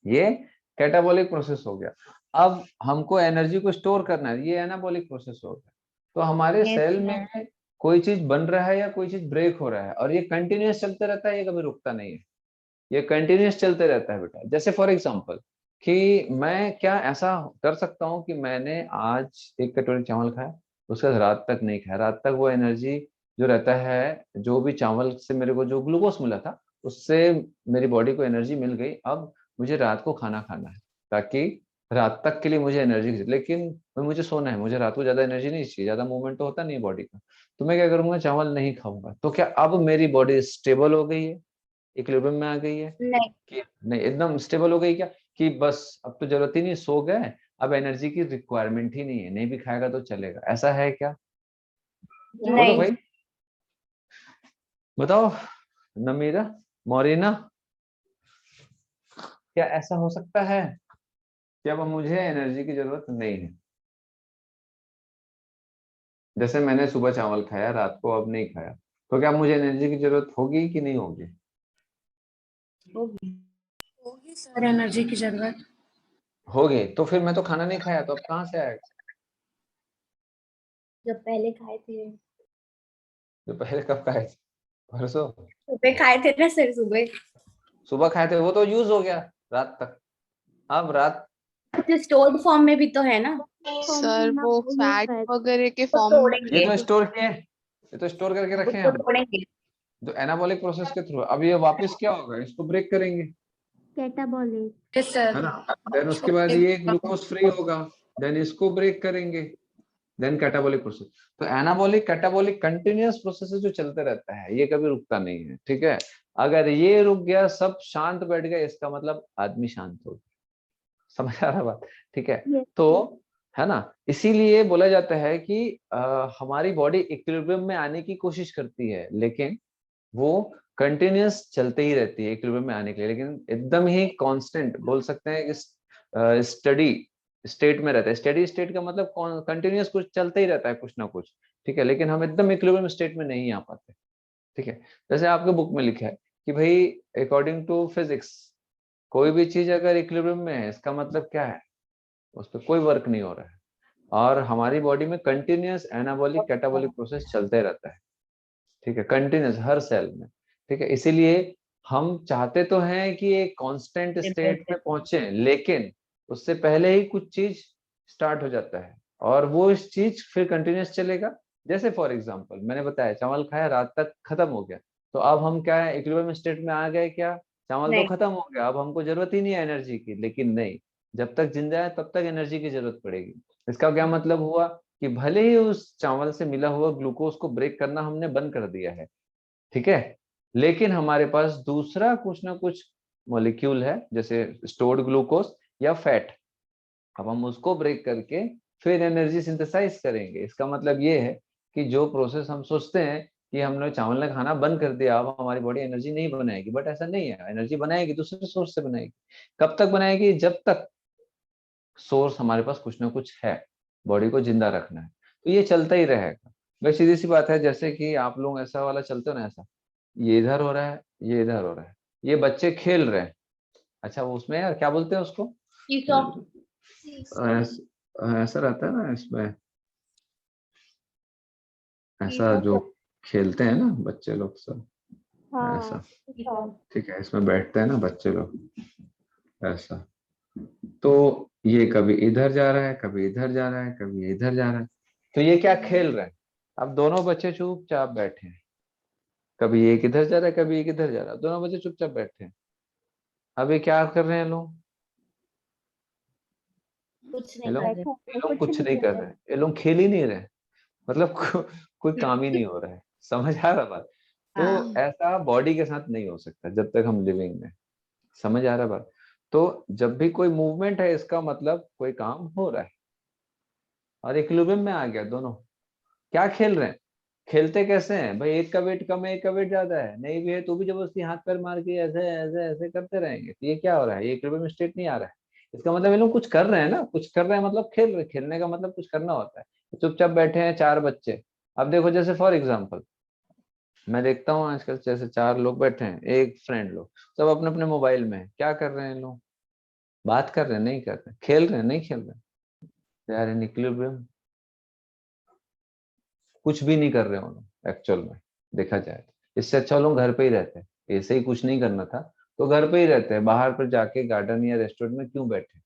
ये कैटाबॉलिक प्रोसेस हो गया। अब हमको एनर्जी को स्टोर करना है, ये एनाबॉलिक प्रोसेस हो गया। तो हमारे Yes, सेल sir. में कोई चीज बन रहा है या कोई चीज ब्रेक हो रहा है, और ये कंटिन्यूअस चलते रहता है, ये कभी रुकता नहीं है, ये कंटिन्यूअस चलते रहता है बेटा। जैसे फॉर एग्जांपल कि मैं क्या ऐसा कर सकता हूँ कि मैंने आज एक कटोरी चावल खाया, उसके बाद रात तक नहीं खाया, रात तक वो एनर्जी जो रहता है, जो भी चावल से मेरे को जो ग्लूकोज मिला था उससे मेरी बॉडी को एनर्जी मिल गई। अब मुझे रात को खाना खाना है ताकि रात तक के लिए मुझे एनर्जी, लेकिन मुझे सोना है, मुझे रात को ज्यादा एनर्जी नहीं चाहिए, ज्यादा मूवमेंट तो होता नहीं है बॉडी का, तो मैं क्या करूंगा, चावल नहीं खाऊंगा। तो क्या अब मेरी बॉडी स्टेबल हो गई है, इक्विलिब्रियम में आ गई है नहीं, कि नहीं? एकदम स्टेबल हो गई क्या, कि बस अब तो जरूरत ही नहीं, सो गए, अब एनर्जी की रिक्वायरमेंट ही नहीं है, नहीं भी खाएगा तो चलेगा, ऐसा है क्या? बोलो नहीं, भाई, बताओ, नमीरा, मोरिना, क्या ऐसा हो सकता है कि अब मुझे एनर्जी की जरूरत नहीं है? जैसे मैंने सुबह चावल खाया, रात को अब नहीं खाया, तो क्या मुझे एनर्जी की जरूरत होगी कि नहीं होगी? होगी सर एनर्जी की जरूरत। होगी। तो फिर मैं तो खाना नहीं खाया, तो अब कहाँ से आएगा? जब पहले खाए थे, जो पहले कब खाए थे? परसों? सुबह खाए थे ना सर, सुबह। सुबह खाए थे, वो तो यूज हो गया रात तक। अब रात स्टोर्ड फॉर्म में भी तो है ना, सर वो फैट वगैरह के तो फॉर्म में तोड़ेंगे, ये तो स्टोर किए, ये तो स्टोर करके रखे हैं उसको हम, तोड़ेंगे। जो एनाबॉलिक प्रोसेस के थ्रू। अब ये वापस क्या होगा, इसको ब्रेक करेंगे, कैटाबॉलिक। Yes sir. है ना? देन उसके बाद ये ग्लूकोज फ्री होगा, देन इसको ब्रेक करेंगे, देन कैटाबॉलिक प्रोसेस। तो एनाबॉलिक कैटाबॉलिक कंटिन्यूअस प्रोसेस जो चलते रहता है, ये कभी रुकता नहीं है, ठीक है? अगर ये रुक गया, सब शांत बैठ गए, इसका मतलब आदमी शांत हो गया। समझ आ रहा बात? ठीक है। तो है ना, इसीलिए बोला जाता है कि हमारी बॉडी इक्विलिब्रियम में आने की कोशिश करती है, लेकिन वो कंटिन्यूअस चलते ही रहती है इक्विलिब्रियम में आने के लिए, लेकिन एकदम ही कांस्टेंट बोल सकते हैं कि स्टडी स्टेट में रहता है। स्टडी स्टेट का मतलब कंटिन्यूअस कुछ चलते ही रहता है, कुछ ना कुछ, ठीक है? लेकिन हम एकदम इक्विलिब्रियम स्टेट में नहीं आ पाते, ठीक है? जैसे आपके बुक में लिखा है कि भाई अकॉर्डिंग टू फिजिक्स, कोई भी चीज अगर इक्विलिब्रियम में है, इसका मतलब क्या है? उस पर कोई वर्क नहीं हो रहा है। और हमारी बॉडी में कंटिन्यूअस एनाबॉलिक कैटाबॉलिक प्रोसेस चलते रहता है, ठीक है? कंटिन्यूअस हर सेल में, ठीक है? इसीलिए हम चाहते तो हैं कि एक कांस्टेंट स्टेट में पहुंचे, लेकिन उससे पहले ही कुछ चीज स्टार्ट हो जाता है, और वो इस चीज फिर कंटिन्यूअस चलेगा। जैसे फॉर एग्जांपल मैंने बताया, चावल खाया, रात तक खत्म हो गया, तो अब हम क्या है, इक्विलिब्रियम स्टेट में आ गए क्या? चावल तो नहीं, खत्म हो गया, अब हमको जरूरत ही नहीं है एनर्जी की। लेकिन नहीं, जब तक जिंदा है तब तक एनर्जी की जरूरत पड़ेगी। इसका क्या मतलब हुआ कि भले ही उस चावल से मिला हुआ ग्लूकोज को ब्रेक करना हमने बंद कर दिया है, ठीक है, लेकिन हमारे पास दूसरा कुछ ना कुछ मॉलिक्यूल है, जैसे स्टोर्ड ग्लूकोज या फैट। अब हम उसको ब्रेक करके फिर एनर्जी सिंथेसाइज करेंगे। इसका मतलब ये है कि जो प्रोसेस हम सोचते हैं कि हमने चावल ने खाना बंद कर दिया, अब हमारी बॉडी एनर्जी नहीं बनाएगी, बट ऐसा नहीं है। एनर्जी बनाएगी, दूसरे सोर्स से बनाएगी। कब तक बनाएगी? जब तक सोर्स हमारे पास कुछ ना कुछ है, बॉडी को जिंदा रखना है, तो ये चलता ही रहेगा। भाई सीधी सी बात है, जैसे कि आप लोग ऐसा वाला चलते हो ना, ऐसा ये इधर हो रहा है, ये इधर हो रहा है, ये बच्चे खेल रहे हैं। अच्छा, वो उसमें यार क्या बोलते हैं उसको, ऐसा रहता है ना इसमें, ऐसा जो खेलते हैं ना बच्चे लोग सब, ऐसा, ठीक है? इसमें बैठते हैं ना बच्चे लोग, ऐसा। तो ये कभी इधर जा रहा है, कभी इधर जा रहा है, कभी इधर जा रहा है, तो ये क्या खेल रहे हैं? अब दोनों बच्चे चुपचाप बैठे हैं, कभी एक इधर जा रहा है, कभी एक इधर जा रहा है, दोनों बच्चे चुपचाप बैठे हैं। अब ये क्या कर रहे हैं लोग? कुछ ये नहीं लोग कर रहे। ये लोग कुछ नहीं कर रहे हैं, ये लोग खेल ही नहीं रहे, मतलब कोई काम ही नहीं हो रहा है। समझ आ रहा बात? तो हाँ, ऐसा बॉडी के साथ नहीं हो सकता जब तक हम लिविंग में। समझ आ रहा बात? तो जब भी कोई मूवमेंट है, इसका मतलब कोई काम हो रहा है, और इक्विलिब्रियम में आ गया दोनों। क्या खेल रहे हैं? खेलते कैसे हैं भाई? एक का वेट कम है, एक का वेट ज्यादा है, नहीं भी है तो भी जबरदस्ती हाथ पैर मार के ऐसे ऐसे ऐसे करते रहेंगे, तो ये क्या हो रहा है? ये इक्विलिब्रियम स्टेट नहीं आ रहा है। इसका मतलब ये लोग कुछ कर रहे हैं ना, कुछ कर रहे हैं मतलब खेल रहे हैं। खेलने का मतलब कुछ करना होता है। चुपचाप बैठे हैं चार बच्चे। अब देखो, जैसे फॉर एग्जाम्पल मैं देखता हूँ आजकल, जैसे चार लोग बैठे हैं, एक फ्रेंड लोग, सब अपने अपने मोबाइल में हैं। क्या कर रहे हैं लोग? बात कर रहे हैं? नहीं कर रहे। खेल रहे हैं? नहीं खेल रहे। They are in equilibrium. कुछ भी नहीं कर रहे हो लोग एक्चुअल में, देखा जाए तो। इससे अच्छा लोग घर पे ही रहते हैं। ऐसे ही कुछ नहीं करना था तो घर पे ही रहते हैं, बाहर पर जाके गार्डन या रेस्टोरेंट में क्यों बैठे?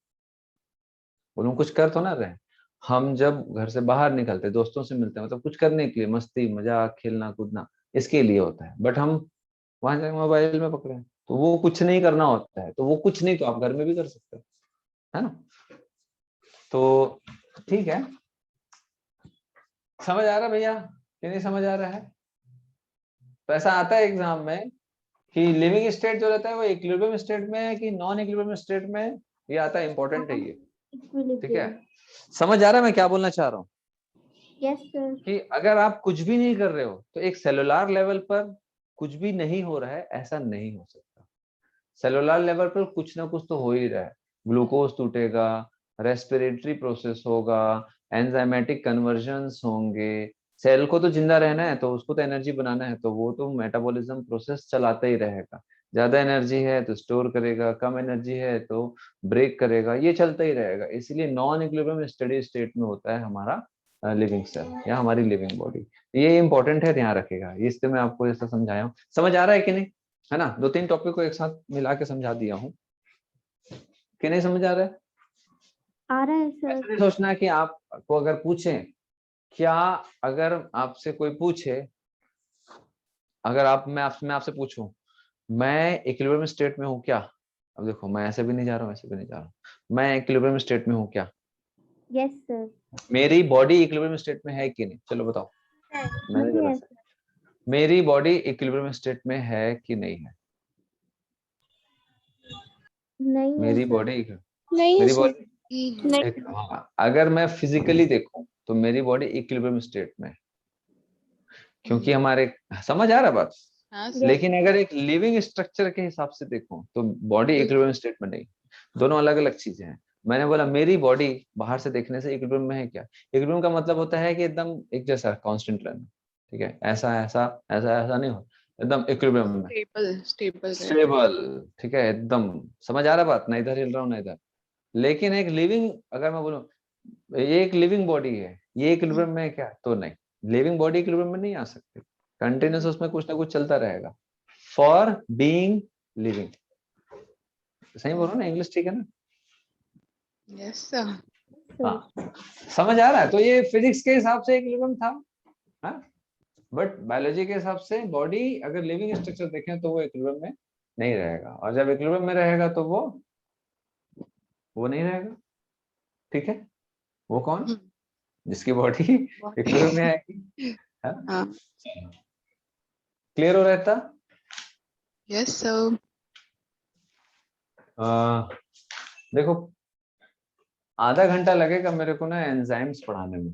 वो लोग कुछ कर तो ना रहे। हम जब घर से बाहर निकलते, दोस्तों से मिलते हैं, मतलब कुछ करने के लिए, मस्ती मजाक खेलना कूदना, इसके लिए होता है। बट हम वहां जाके मोबाइल में पकड़े हैं, तो वो कुछ नहीं करना होता है। तो वो कुछ नहीं तो आप घर में भी कर सकते हो, है ना? तो ठीक है, समझ आ रहा भैया कि नहीं समझ आ रहा है? तो ऐसा आता है एग्जाम में कि लिविंग स्टेट जो रहता है वो इक्विलिब्रियम स्टेट में है कि नॉन इक्विलिब्रियम स्टेट में है, ये आता है, इंपॉर्टेंट है ये, ठीक है? समझ आ रहा है मैं क्या बोलना चाह रहा हूँ? Yes sir. कि अगर आप कुछ भी नहीं कर रहे हो तो एक सेलुलर लेवल पर कुछ भी नहीं हो रहा है, ऐसा नहीं हो सकता। सेलुलर लेवल पर कुछ ना कुछ तो हो ही रहा है, ग्लूकोज टूटेगा, रेस्पिरेटरी प्रोसेस होगा, एंजाइमेटिक कन्वर्जन्स होंगे, सेल को तो जिंदा रहना है तो उसको तो एनर्जी बनाना है, तो वो तो मेटाबॉलिज्म प्रोसेस चलाता ही रहेगा। ज्यादा एनर्जी है तो स्टोर करेगा, कम एनर्जी है तो ब्रेक करेगा, ये चलता ही रहेगा। इसलिए नॉन इक्विलिब्रियम स्टेडी स्टेट में होता है हमारा लिविंग सेल या हमारी लिविंग बॉडी। ये इंपॉर्टेंट है, ध्यान रखेगा। इससे मैं आपको ऐसा समझाया हूँ, समझ आ रहा है कि नहीं, है ना? 2-3 टॉपिक को एक साथ मिला के समझा दिया हूँ कि नहीं समझ आ रहा है? आ रहा है ऐसा सर। नहीं सोचना कि आपको अगर पूछें, क्या अगर आपसे कोई पूछे, अगर मैं आपसे पूछूं मैं इक्विलिब्रियम स्टेट में हूँ क्या, अब देखो मैं ऐसे भी नहीं जा रहा हूँ, ऐसे भी नहीं जा रहा हूँ, मैं इक्विलिब्रियम स्टेट में हूँ क्या, यस सर। मेरी बॉडी इक्विलिब्रियम स्टेट में है कि नहीं, चलो बताओ। मैंने नहीं जरा है से, मेरी बॉडी इक्विलिब्रियम स्टेट में है कि नहीं है? नहीं है मेरी सर। बॉडी, नहीं मेरी सर। बॉडी नहीं। हाँ, अगर मैं फिजिकली देखूं तो मेरी बॉडी इक्विलिब्रियम स्टेट में है, क्योंकि हमारे, समझ आ रहा बात? हाँ लेकिन अगर एक लिविंग स्ट्रक्चर के हिसाब से देखूं तो बॉडी इक्विलिब्रियम स्टेट में नहीं, दोनों अलग अलग चीजें हैं। मैंने बोला मेरी बॉडी बाहर से देखने से इक्विलिब्रियम में है क्या, इक्विलिब्रियम का मतलब होता है कि एकदम एक जैसा कांस्टेंट रहना, ठीक है, ऐसा ऐसा ऐसा ऐसा नहीं हो, एकदम इक्विलिब्रियम में, स्टेबल स्टेबल स्टेबल, ठीक है, एकदम। समझ आ रहा बात? ना इधर हिल रहा हूँ ना इधर। लेकिन एक लिविंग, अगर मैं बोलूं ये एक लिविंग बॉडी है, ये इक्विलिब्रियम में है क्या, तो नहीं, लिविंग बॉडी इक्विलिब्रियम में नहीं आ सकती, कंटिन्यूस उसमें कुछ ना कुछ चलता रहेगा फॉर बीइंग लिविंग। सही बोलो ना, इंग्लिश ठीक है ना? Yes sir. हाँ, समझ आ रहा है? तो ये फिजिक्स के हिसाब से इक्विलिब्रियम था, हाँ, बट बायोलॉजी के हिसाब से बॉडी अगर लिविंग स्ट्रक्चर देखें तो वो इक्विलिब्रियम में नहीं रहेगा, और जब इक्विलिब्रियम में रहेगा तो वो नहीं रहेगा, ठीक है? वो कौन? जिसकी बॉडी इक्विलिब्रियम में आएगी, हाँ क्लियर हो रहता? Yes sir. देखो आधा घंटा लगेगा मेरे को ना एंजाइम्स पढ़ाने में,